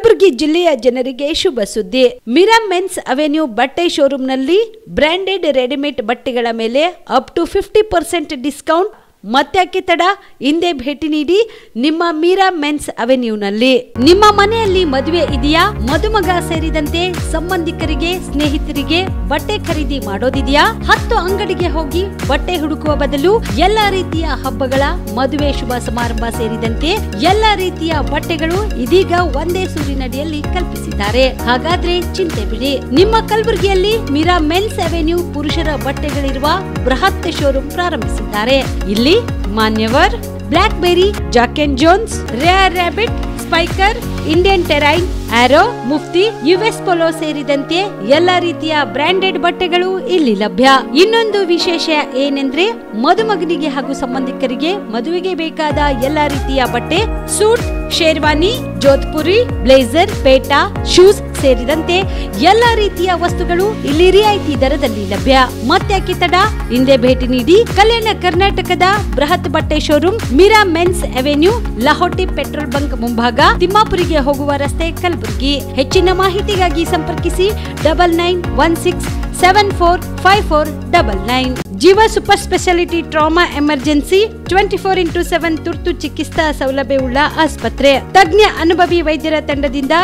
ಕಲಬುರಗಿ ಜಿಲ್ಲೆಯ ಜನರಿಗೆ ಶುಭ ಸುದ್ದಿ. ಮೀರಾ ಮೆನ್ಸ್ ಅವೆನ್ಯೂ ಬಟ್ಟೆ ಶೋರೂಮ್ನಲ್ಲಿ ಬ್ರಾಂಡೆಡ್ ರೆಡಿಮೇಡ್ ಬಟ್ಟೆಗಳ ಮೇಲೆ ಅಪ್ ಟು 50% ಡಿಸ್ಕೌಂಟ್. ಮತ್ತ್ಯಾಕೆ ತಡ? ಹಿಂದೆ ಭೇಟಿ ನೀಡಿ ನಿಮ್ಮ ಮೀರಾ ಮೆನ್ಸ್ ಅವೆನ್ಯೂನಲ್ಲಿ. ನಿಮ್ಮ ಮನೆಯಲ್ಲಿ ಮದುವೆ ಇದೆಯಾ? ಮದುಮಗ ಸೇರಿದಂತೆ ಸಂಬಂಧಿಕರಿಗೆ ಸ್ನೇಹಿತರಿಗೆ ಬಟ್ಟೆ ಖರೀದಿ ಮಾಡೋದಿದೆಯಾ? 10 ಅಂಗಡಿಗೆ ಹೋಗಿ ಬಟ್ಟೆ ಹುಡುಕುವ ಬದಲು ಎಲ್ಲಾ ರೀತಿಯ ಹಬ್ಬಗಳ ಮದುವೆ ಶುಭ ಸಮಾರಂಭ ಸೇರಿದಂತೆ ಎಲ್ಲಾ ರೀತಿಯ ಬಟ್ಟೆಗಳು ಇದೀಗ ಒಂದೇ ಸೂರಿನಡಿಯಲ್ಲಿ ಕಲ್ಪಿಸಿದ್ದಾರೆ. ಹಾಗಾದ್ರೆ ಚಿಂತೆ ಬಿಡಿ. ನಿಮ್ಮ ಕಲಬುರಗಿಯಲ್ಲಿ ಮೀರಾ ಮೆನ್ಸ್ ಅವೆನ್ಯೂ ಪುರುಷರ ಬಟ್ಟೆಗಳಿರುವ ಬೃಹತ್ ಶೋರೂಮ್ ಪ್ರಾರಂಭಿಸಿದ್ದಾರೆ. ಇಲ್ಲಿ Manyavar, Blackberry, Jack and Jones, Rare Rabbit, Spykar, Indian Terrain, Arrow, Mufti, US Polo ಸೇರಿದಂತೆ ಎಲ್ಲಾ ರೀತಿಯ ಬ್ರಾಂಡೆಡ್ ಬಟ್ಟೆಗಳು ಇಲ್ಲಿ ಲಭ್ಯ. ಇನ್ನೊಂದು ವಿಶೇಷ ಏನೆಂದ್ರೆ ಮದುಮಗನಿಗೆ ಹಾಗೂ ಸಂಬಂಧಿಕರಿಗೆ ಮದುವೆಗೆ ಬೇಕಾದ ಎಲ್ಲಾ ರೀತಿಯ ಬಟ್ಟೆ, ಸೂಟ್, ಶೇರ್ವಾನಿ, ಜೋಧ್ಪುರಿ, ಬ್ಲೇಸರ್, ಪೇಟಾ, ಶೂಸ್ ಸೇರಿದಂತೆ ಎಲ್ಲಾ ರೀತಿಯ ವಸ್ತುಗಳು ಇಲ್ಲಿ ರಿಯಾಯಿತಿ ದರದಲ್ಲಿ ಲಭ್ಯ. ಮತ್ತ್ಯಾಕೆ ತಡ? ಹಿಂದೆ ಭೇಟಿ ನೀಡಿ ಕಲ್ಯಾಣ ಕರ್ನಾಟಕದ ಬೃಹತ್ ಬಟ್ಟೆ showroom Meera Men's Avenue, Lahoti petrol bunk ಮುಂಭಾಗ, ತಿಮ್ಮಾಪುರಿಗೆ ಹೋಗುವ ರಸ್ತೆ, ಕಲಬುರಗಿ. ಹೆಚ್ಚಿನ ಮಾಹಿತಿಗಾಗಿ ಸಂಪರ್ಕಿಸಿ 9916745499. ಜೀವ super speciality trauma emergency 24x7 ತುರ್ತು ಚಿಕಿತ್ಸಾ ಸೌಲಭ್ಯವುಳ್ಳ ಆಸ್ಪತ್ರೆ. ತಜ್ಞ ಅನುಭವಿ ವೈದ್ಯರ ತಂಡದಿಂದ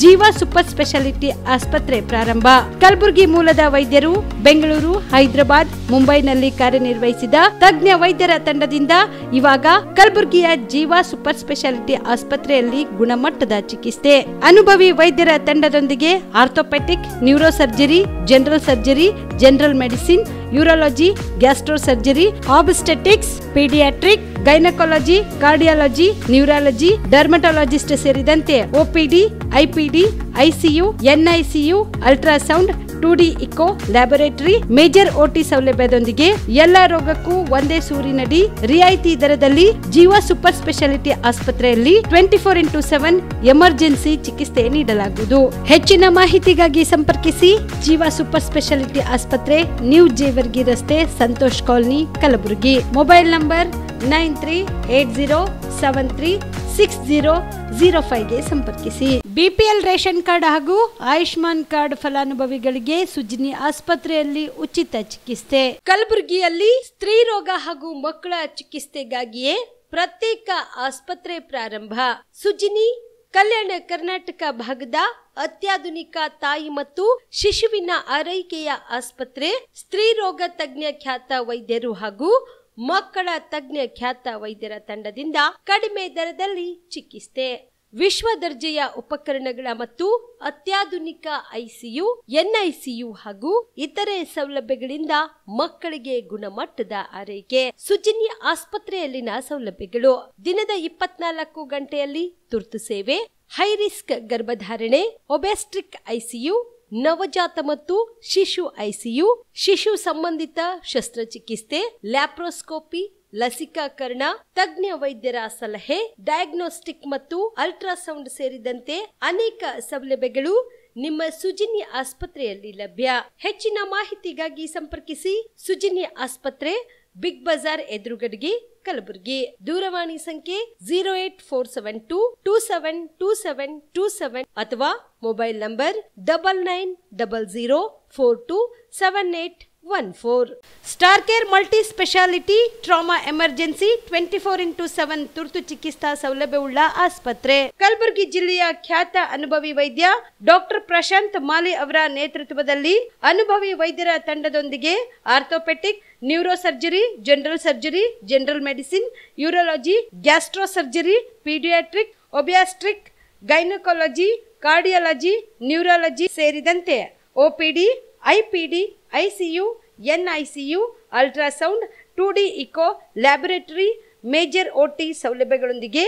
ಜೀವ ಸೂಪರ್ ಸ್ಪೆಷಾಲಿಟಿ ಆಸ್ಪತ್ರೆ ಪ್ರಾರಂಭ. ಕಲಬುರಗಿ ಮೂಲದ ವೈದ್ಯರು ಬೆಂಗಳೂರು, ಹೈದರಾಬಾದ್, ಮುಂಬೈನಲ್ಲಿ ಕಾರ್ಯನಿರ್ವಹಿಸಿದ ತಜ್ಞ ವೈದ್ಯರ ತಂಡದಿಂದ ಇವಾಗ ಕಲಬುರಗಿಯ ಜೀವ ಸೂಪರ್ ಸ್ಪೆಷಾಲಿಟಿ ಆಸ್ಪತ್ರೆಯಲ್ಲಿ ಗುಣಮಟ್ಟದ ಚಿಕಿತ್ಸೆ. ಅನುಭವಿ ವೈದ್ಯರ ತಂಡದೊಂದಿಗೆ orthopaedic, neuro surgery, general surgery, general medicine, urology, gastro surgery, obstetrics, paediatric, gynaecology, cardiology, neurology, dermatologist ಸೇರಿದಂತೆ OPD, IPD, ICU, NICU, ultrasound, 2D echo, laboratory, major OT ಸೌಲಭ್ಯದೊಂದಿಗೆ ಎಲ್ಲಾ ರೋಗಕ್ಕೂ ಒಂದೇ ಸೂರಿನಡಿ ರಿಯಾಯಿತಿ ದರದಲ್ಲಿ ಜೀವ ಸೂಪರ್ ಸ್ಪೆಷಾಲಿಟಿ ಆಸ್ಪತ್ರೆಯಲ್ಲಿ 24x7 ಎಮರ್ಜೆನ್ಸಿ ಚಿಕಿತ್ಸೆ ನೀಡಲಾಗುವುದು. ಹೆಚ್ಚಿನ ಮಾಹಿತಿಗಾಗಿ ಸಂಪರ್ಕಿಸಿ ಜೀವ ಸೂಪರ್ ಸ್ಪೆಷಾಲಿಟಿ ಆಸ್ಪತ್ರೆ, ನ್ಯೂ ಜೇವರ್ಗಿ ರಸ್ತೆ, Santosh colony, Kalaburagi. Mobile number 9380736005 ಗೆ ಸಂಪರ್ಕಿಸಿ. ಬಿಪಿಎಲ್ ರೇಷನ್ ಕಾರ್ಡ್ ಹಾಗೂ ಆಯುಷ್ಮಾನ್ ಕಾರ್ಡ್ ಫಲಾನುಭವಿಗಳಿಗೆ ಸುಜಿನಿ ಆಸ್ಪತ್ರೆಯಲ್ಲಿ ಉಚಿತ ಚಿಕಿತ್ಸೆ. ಕಲಬುರಗಿಯಲ್ಲಿ ಸ್ತ್ರೀ ರೋಗ ಹಾಗೂ ಮಕ್ಕಳ ಚಿಕಿತ್ಸೆಗಾಗಿಯೇ ಪ್ರತ್ಯೇಕ ಆಸ್ಪತ್ರೆ ಪ್ರಾರಂಭ. ಸುಜಿನಿ ಕಲ್ಯಾಣ ಕರ್ನಾಟಕ ಭಾಗದ ಅತ್ಯಾಧುನಿಕ ತಾಯಿ ಮತ್ತು ಶಿಶುವಿನ ಆರೈಕೆಯ ಆಸ್ಪತ್ರೆ. ಸ್ತ್ರೀ ರೋಗ ತಜ್ಞ ಖ್ಯಾತ ವೈದ್ಯರು ಹಾಗೂ ಮಕ್ಕಳ ತಜ್ಞ ಖ್ಯಾತ ವೈದ್ಯರ ತಂಡದಿಂದ ಕಡಿಮೆ ದರದಲ್ಲಿ ಚಿಕಿತ್ಸೆ. ವಿಶ್ವ ದರ್ಜೆಯ ಉಪಕರಣಗಳ ಮತ್ತು ಅತ್ಯಾಧುನಿಕ ಐಸಿಯು, ಎನ್ಐಸಿಯು ಹಾಗೂ ಇತರೆ ಸೌಲಭ್ಯಗಳಿಂದ ಮಕ್ಕಳಿಗೆ ಗುಣಮಟ್ಟದ ಆರೈಕೆ. ಸುಜಿನಿ ಆಸ್ಪತ್ರೆಯಲ್ಲಿನ ಸೌಲಭ್ಯಗಳು: ದಿನದ 24 ಗಂಟೆಯಲ್ಲಿ ತುರ್ತು ಸೇವೆ, ಹೈ ರಿಸ್ಕ್ ಗರ್ಭಧಾರಣೆ, ಒಬೆಸ್ಟ್ರಿಕ್ ಐಸಿಯು, ನವಜಾತ ಮತ್ತು ಶಿಶು ಐಸಿಯು, ಶಿಶು ಸಂಬಂಧಿತ ಶಸ್ತ್ರಚಿಕಿತ್ಸೆ, ಲ್ಯಾಪ್ರೋಸ್ಕೋಪಿ, ಲಸಿಕಾಕರಣ, ತಜ್ಞ ವೈದ್ಯರ ಸಲಹೆ, ಡಯಾಗ್ನೋಸ್ಟಿಕ್ ಮತ್ತು ಅಲ್ಟ್ರಾಸೌಂಡ್ ಸೇರಿದಂತೆ ಅನೇಕ ಸೌಲಭ್ಯಗಳು ನಿಮ್ಮ ಸುಜಿನಿ ಆಸ್ಪತ್ರೆಯಲ್ಲಿ ಲಭ್ಯ. ಹೆಚ್ಚಿನ ಮಾಹಿತಿಗಾಗಿ ಸಂಪರ್ಕಿಸಿ ಸುಜಿನಿ ಆಸ್ಪತ್ರೆ, ಬಿಗ್ ಬಜಾರ್ ಎದುರುಗಡೆಗೆ, ಕಲಬುರಗಿ. ದೂರವಾಣಿ ಸಂಖ್ಯೆ 08472272727 ಅಥವಾ mobile number 9900427814. Star care multi speciality trauma emergency 24x7 ತುರ್ತು ಚಿಕಿತ್ಸಾ ಸೌಲಭ್ಯವುಳ್ಳ ಆಸ್ಪತ್ರೆ. ಕಲಬುರಗಿ ಜಿಲ್ಲೆಯ ಖ್ಯಾತ ಅನುಭವಿ ವೈದ್ಯ ಡಾಕ್ಟರ್ ಪ್ರಶಾಂತ್ ಮಾಲಿ ಅವರ ನೇತೃತ್ವದಲ್ಲಿ ಅನುಭವಿ ವೈದ್ಯರ ತಂಡದೊಂದಿಗೆ orthopaedic, neuro surgery, general surgery, general medicine, urology, gastro surgery, paediatric, obstetric, gynaecology, cardiology, neurology ಸೇರಿದಂತೆ OPD, IPD, ICU, NICU, ultrasound, 2D echo, laboratory, major OT ಸೌಲಭ್ಯಗಳೊಂದಿಗೆ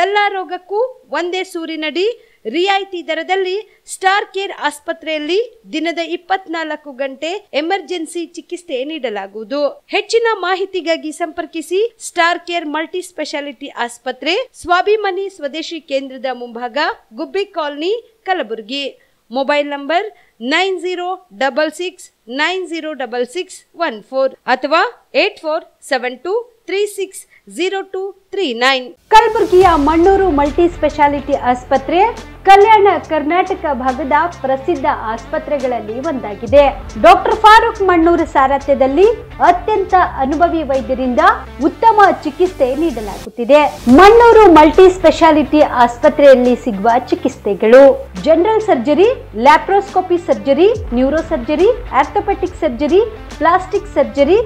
ಎಲ್ಲಾ ರೋಗಕ್ಕೂ ಒಂದೇ ಸೂರಿನಡಿ ರಿಯಾಯಿತಿ ದರದಲ್ಲಿ ಸ್ಟಾರ್ ಕೇರ್ ಆಸ್ಪತ್ರೆಯಲ್ಲಿ ದಿನದ 24 ಗಂಟೆ ಎಮರ್ಜೆನ್ಸಿ ಚಿಕಿತ್ಸೆ ನೀಡಲಾಗುವುದು. ಹೆಚ್ಚಿನ ಮಾಹಿತಿಗಾಗಿ ಸಂಪರ್ಕಿಸಿ ಸ್ಟಾರ್ ಕೇರ್ ಮಲ್ಟಿ ಸ್ಪೆಷಾಲಿಟಿ ಆಸ್ಪತ್ರೆ, ಸ್ವಾಭಿಮಾನಿ ಸ್ವದೇಶಿ ಕೇಂದ್ರದ ಮುಂಭಾಗ, ಗುಬ್ಬಿ ಕಾಲನಿ, ಕಲಬುರಗಿ. ಮೊಬೈಲ್ ನಂಬರ್ 9066906614 ಅಥವಾ 8472360239. ಕಲಬುರಗಿಯ ಮಣ್ಣೂರು ಮಲ್ಟಿ ಸ್ಪೆಷಾಲಿಟಿ ಆಸ್ಪತ್ರೆ ಕಲ್ಯಾಣ ಕರ್ನಾಟಕ ಭಾಗದ ಪ್ರಸಿದ್ಧ ಆಸ್ಪತ್ರೆಗಳಲ್ಲಿ ಒಂದಾಗಿದೆ. ಡಾಕ್ಟರ್ ಫಾರೂಕ್ ಮಣ್ಣೂರ್ ಸಾರಥ್ಯದಲ್ಲಿ ಅತ್ಯಂತ ಅನುಭವಿ ವೈದ್ಯರಿಂದ ಉತ್ತಮ ಚಿಕಿತ್ಸೆ ನೀಡಲಾಗುತ್ತಿದೆ. ಮಣ್ಣೂರು ಮಲ್ಟಿ ಸ್ಪೆಷಾಲಿಟಿ ಆಸ್ಪತ್ರೆಯಲ್ಲಿ ಸಿಗುವ ಚಿಕಿತ್ಸೆಗಳು: general surgery, laparoscopy surgery, neuro surgery, orthopaedic surgery, plastic surgery,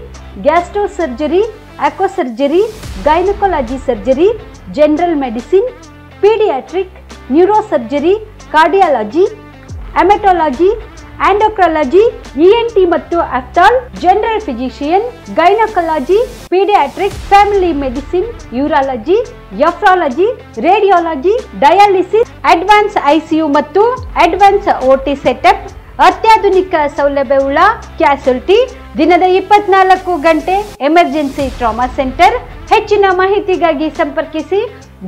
gastro surgery, aqua surgery, gynaecology surgery, general medicine, paediatric, neuro surgery, cardiology, haematology, endocrinology, ENT ಮತ್ತು ophthal, general physician, gynaecology, paediatric, family medicine, urology, nephrology, radiology, dialysis, advance ICU ಮತ್ತು advance OT setup, ಅತ್ಯಾಧುನಿಕ ಸೌಲಭ್ಯವುಳ್ಳ ಕ್ಯಾಸುಲಿಟಿ, ದಿನದ 24 ಗಂಟೆ emergency trauma centre. ಹೆಚ್ಚಿನ ಮಾಹಿತಿಗಾಗಿ ಸಂಪರ್ಕಿಸಿ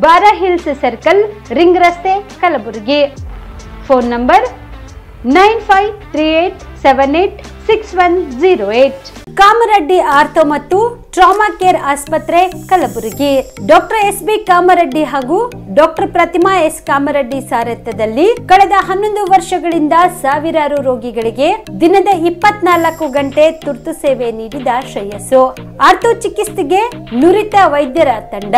ಬಾರಾ hills circle, ring ರಸ್ತೆ, Kalaburagi. Phone number 9538786108. Kamareddy ortho ಮತ್ತು ಟ್ರಾಮಾ ಕೇರ್ ಆಸ್ಪತ್ರೆ, ಕಲಬುರಗಿ. Doctor S B. ಕಾಮರೆಡ್ಡಿ ಹಾಗೂ ಡಾಕ್ಟರ್ ಪ್ರತಿಮಾ ಎಸ್. ಕಾಮರೆಡ್ಡಿ ಸಾರಥ್ಯದಲ್ಲಿ ಕಳೆದ 11 ವರ್ಷಗಳಿಂದ ಸಾವಿರಾರು ರೋಗಿಗಳಿಗೆ ದಿನದ 24 ಗಂಟೆ ತುರ್ತು ಸೇವೆ ನೀಡಿದ ಶ್ರೇಯಸ್ಸು. ಆರ್ಥೋ ಚಿಕಿತ್ಸೆಗೆ ನುರಿತ ವೈದ್ಯರ ತಂಡ.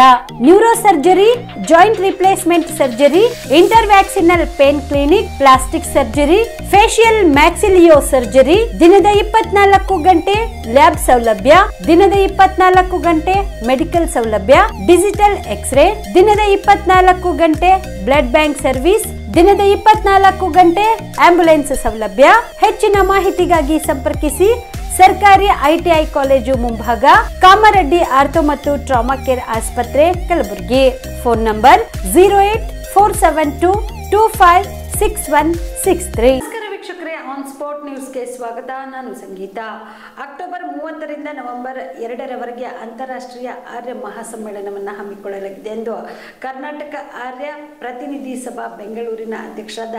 Neuro surgery, joint replacement surgery, interventional pain clinic, plastic surgery, facial maxillo surgery, ದಿನದ 24 ಗಂಟೆ ಲ್ಯಾಬ್ ಸೌಲಭ್ಯ, ದಿನದ 24 ಗಂಟೆ ಮೆಡಿಕಲ್ ಸೌಲಭ್ಯ, ಡಿಜಿಟಲ್ ಎಕ್ಸ್ರೇ, ದಿನದ 24 ಗಂಟೆ ಬ್ಲಡ್ ಬ್ಯಾಂಕ್ ಸರ್ವಿಸ್, ದಿನದ 24 ಗಂಟೆ ಆಂಬ್ಯುಲೆನ್ಸ್ ಸೌಲಭ್ಯ. ಹೆಚ್ಚಿನ ಮಾಹಿತಿಗಾಗಿ ಸಂಪರ್ಕಿಸಿ ಸರ್ಕಾರಿ ಐಟಿಐ ಕಾಲೇಜು ಮುಂಭಾಗ, ಕಾಮರೆಡ್ಡಿ ಆರ್ಥೋ ಮತ್ತು ಟ್ರಾಮಾ ಕೇರ್ ಆಸ್ಪತ್ರೆ, ಕಲಬುರಗಿ. Phone number 08472256163. ವೀಕ್ಷಕರೇ, ಆನ್ ಸ್ಪಾಟ್ ನ್ಯೂಸ್ಗೆ ಸ್ವಾಗತ. ನಾನು ಸಂಗೀತ. ಅಕ್ಟೋಬರ್ 30ರಿಂದ ನವೆಂಬರ್ 2ರವರೆಗೆ ಅಂತಾರಾಷ್ಟ್ರೀಯ ಆರ್ಯ ಮಹಾಸಮ್ಮೇಳನವನ್ನು ಹಮ್ಮಿಕೊಳ್ಳಲಾಗಿದೆ ಎಂದು ಕರ್ನಾಟಕ ಆರ್ಯ ಪ್ರತಿನಿಧಿ ಸಭಾ ಬೆಂಗಳೂರಿನ ಅಧ್ಯಕ್ಷರಾದ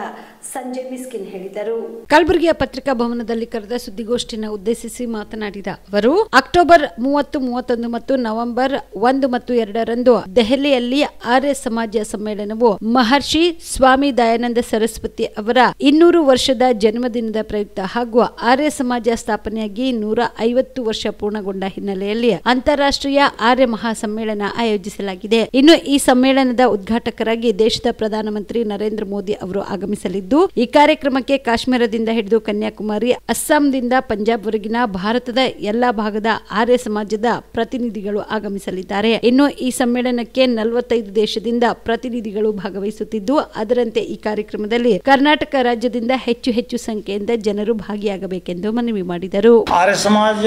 ಸಂಜಯ್ ಮಿಸ್ಕಿನ್ ಹೇಳಿದರು. ಕಲಬುರಗಿಯ ಪತ್ರಿಕಾ ಭವನದಲ್ಲಿ ಕರೆದ ಸುದ್ದಿಗೋಷ್ಠಿಯನ್ನು ಉದ್ದೇಶಿಸಿ ಮಾತನಾಡಿದ ಅವರು, ಅಕ್ಟೋಬರ್ 30, 31 ಮತ್ತು ನವೆಂಬರ್ 1 ಮತ್ತು 2ರಂದು ದೆಹಲಿಯಲ್ಲಿ ಆರ್ಯ ಸಮಾಜ ಸಮ್ಮೇಳನವು ಮಹರ್ಷಿ ಸ್ವಾಮಿ ದಯಾನಂದ ಸರಸ್ವತಿ ಅವರ 200 ವರ್ಷದ ಜನ್ಮದಿನದ ಪ್ರಯುಕ್ತ ಹಾಗೂ ಆರ್ಯ ಸಮಾಜ ಸ್ಥಾಪನೆಯಾಗಿ 150 ವರ್ಷ ಪೂರ್ಣಗೊಂಡ ಹಿನ್ನೆಲೆಯಲ್ಲಿ ಅಂತಾರಾಷ್ಟ್ರೀಯ ಆರ್ಯ ಮಹಾಸಮ್ಮೇಳನ ಆಯೋಜಿಸಲಾಗಿದೆ. ಇನ್ನು ಈ ಸಮ್ಮೇಳನದ ಉದ್ಘಾಟಕರಾಗಿ ದೇಶದ ಪ್ರಧಾನಮಂತ್ರಿ ನರೇಂದ್ರ ಮೋದಿ ಅವರು ಆಗಮಿಸಲಿದ್ದು, ಈ ಕಾರ್ಯಕ್ರಮಕ್ಕೆ ಕಾಶ್ಮೀರದಿಂದ ಹಿಡಿದು ಕನ್ಯಾಕುಮಾರಿ, ಅಸ್ಸಾಂದಿಂದ ಪಂಜಾಬ್ವರೆಗಿನ ಭಾರತದ ಎಲ್ಲಾ ಭಾಗದ ಆರ್ಯ ಸಮಾಜದ ಪ್ರತಿನಿಧಿಗಳು ಆಗಮಿಸಲಿದ್ದಾರೆ. ಇನ್ನು ಈ ಸಮ್ಮೇಳನಕ್ಕೆ 45 ದೇಶದಿಂದ ಪ್ರತಿನಿಧಿಗಳು ಭಾಗವಹಿಸುತ್ತಿದ್ದು, ಅದರಂತೆ ಈ ಕಾರ್ಯಕ್ರಮದಲ್ಲಿ ಕರ್ನಾಟಕ ರಾಜ್ಯದಿಂದ ಹೆಚ್ಚು ಸಂಖ್ಯೆಯಿಂದ ಜನರು ಭಾಗಿಯಾಗಬೇಕೆಂದು ಮನವಿ ಮಾಡಿದರು. ಆರ್ಯ ಸಮಾಜ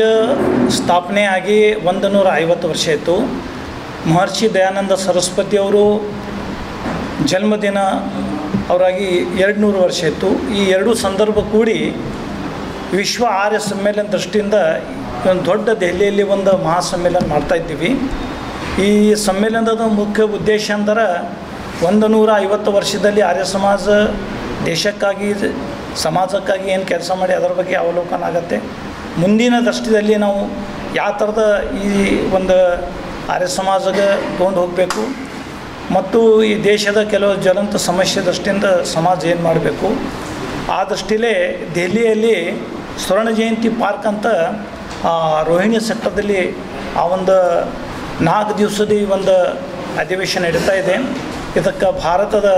ಸ್ಥಾಪನೆಯಾಗಿ 150 ವರ್ಷ ಆಯಿತು. ಮಹರ್ಷಿ ದಯಾನಂದ ಸರಸ್ವತಿ ಅವರು ಜನ್ಮದಿನ ಅವರಾಗಿ 200 ವರ್ಷ ಆಯಿತು. ಈ ಎರಡು ಸಂದರ್ಭ ಕೂಡಿ ವಿಶ್ವ ಆರ್ಯ ಸಮ್ಮೇಳನ ದೃಷ್ಟಿಯಿಂದ ಒಂದು ದೊಡ್ಡ ದೆಹಲಿಯಲ್ಲಿ ಒಂದು ಮಹಾಸಮ್ಮೇಳನ ಮಾಡ್ತಾ ಇದ್ದೀವಿ. ಈ ಸಮ್ಮೇಳನದ ಮುಖ್ಯ ಉದ್ದೇಶ ಅಂದ್ರೆ 150 ವರ್ಷದಲ್ಲಿ ಆರ್ಯ ಸಮಾಜ ದೇಶಕ್ಕಾಗಿ ಸಮಾಜಕ್ಕಾಗಿ ಏನು ಕೆಲಸ ಮಾಡಿ ಅದರ ಬಗ್ಗೆ ಅವಲೋಕನ ಆಗುತ್ತೆ. ಮುಂದಿನ ದೃಷ್ಟಿಯಲ್ಲಿ ನಾವು ಯಾವ ಥರದ ಈ ಒಂದು ಆರ್ಯ ಸಮಾಜಕ್ಕೆ ತೊಗೊಂಡು ಹೋಗಬೇಕು ಮತ್ತು ಈ ದೇಶದ ಕೆಲವು ಜ್ವಲಂತ ಸಮಸ್ಯೆ ದೃಷ್ಟಿಯಿಂದ ಸಮಾಜ ಏನು ಮಾಡಬೇಕು, ಆ ದೃಷ್ಟಿಲೇ ದೆಹಲಿಯಲ್ಲಿ ಸ್ವರ್ಣ ಜಯಂತಿ ಪಾರ್ಕ್ ಅಂತ ರೋಹಿಣಿ ಸೆಕ್ಟರ್ದಲ್ಲಿ ಆ ಒಂದು 4 ದಿವಸದ ಈ ಒಂದು ಅಧಿವೇಶನ ನಡೀತಾ ಇದೆ. ಇದಕ್ಕೆ ಭಾರತದ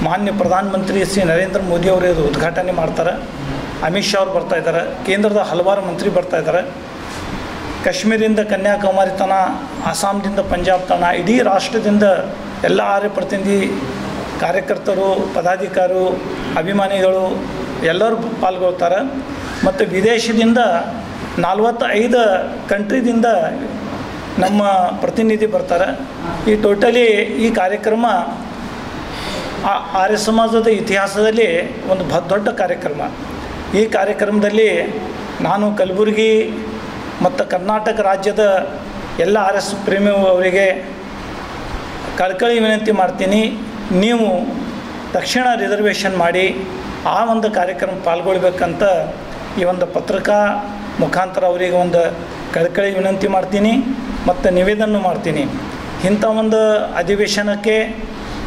ಮಾನ್ಯ ಪ್ರಧಾನಮಂತ್ರಿ ಶ್ರೀ ನರೇಂದ್ರ ಮೋದಿ ಅವರು ಇದು ಉದ್ಘಾಟನೆ ಮಾಡ್ತಾರೆ. ಅಮಿತ್ ಶಾ ಅವರು ಬರ್ತಾಯಿದ್ದಾರೆ. ಕೇಂದ್ರದ ಹಲವಾರು ಮಂತ್ರಿ ಬರ್ತಾಯಿದ್ದಾರೆ. ಕಾಶ್ಮೀರಿಂದ ಕನ್ಯಾಕುಮಾರಿ ತನ, ಅಸ್ಸಾಂದಿಂದ ಪಂಜಾಬ್ ತನ, ಇಡೀ ರಾಷ್ಟ್ರದಿಂದ ಎಲ್ಲ ಆರ್ಯ ಪ್ರತಿನಿಧಿ ಕಾರ್ಯಕರ್ತರು, ಪದಾಧಿಕಾರಿಗಳು, ಅಭಿಮಾನಿಗಳು ಎಲ್ಲರೂ ಪಾಲ್ಗೊಳ್ತಾರೆ. ಮತ್ತು ವಿದೇಶದಿಂದ 45 ಕಂಟ್ರಿದಿಂದ ನಮ್ಮ ಪ್ರತಿನಿಧಿ ಬರ್ತಾರೆ. ಈ ಟೋಟಲಿ ಈ ಕಾರ್ಯಕ್ರಮ ಆರ್ಯ ಸಮಾಜದ ಇತಿಹಾಸದಲ್ಲಿ ಒಂದು ದೊಡ್ಡ ಕಾರ್ಯಕ್ರಮ. ಈ ಕಾರ್ಯಕ್ರಮದಲ್ಲಿ ನಾನು ಕಲಬುರಗಿ ಮತ್ತು ಕರ್ನಾಟಕ ರಾಜ್ಯದ ಎಲ್ಲ ಆರ್ ಎಸ್ ಪ್ರೇಮಿ ಅವರಿಗೆ ಕಳಕಳಿ ವಿನಂತಿ ಮಾಡ್ತೀನಿ, ನೀವು ತಕ್ಷಣ ರಿಸರ್ವೇಷನ್ ಮಾಡಿ ಆ ಒಂದು ಕಾರ್ಯಕ್ರಮ ಪಾಲ್ಗೊಳ್ಬೇಕಂತ ಈ ಒಂದು ಪತ್ರಿಕಾ ಮುಖಾಂತರ ಅವರಿಗೆ ಒಂದು ಕಳಕಳಿ ವಿನಂತಿ ಮಾಡ್ತೀನಿ ಮತ್ತು ನಿವೇದನೆ ಮಾಡ್ತೀನಿ. ಇಂಥ ಒಂದು ಅಧಿವೇಶನಕ್ಕೆ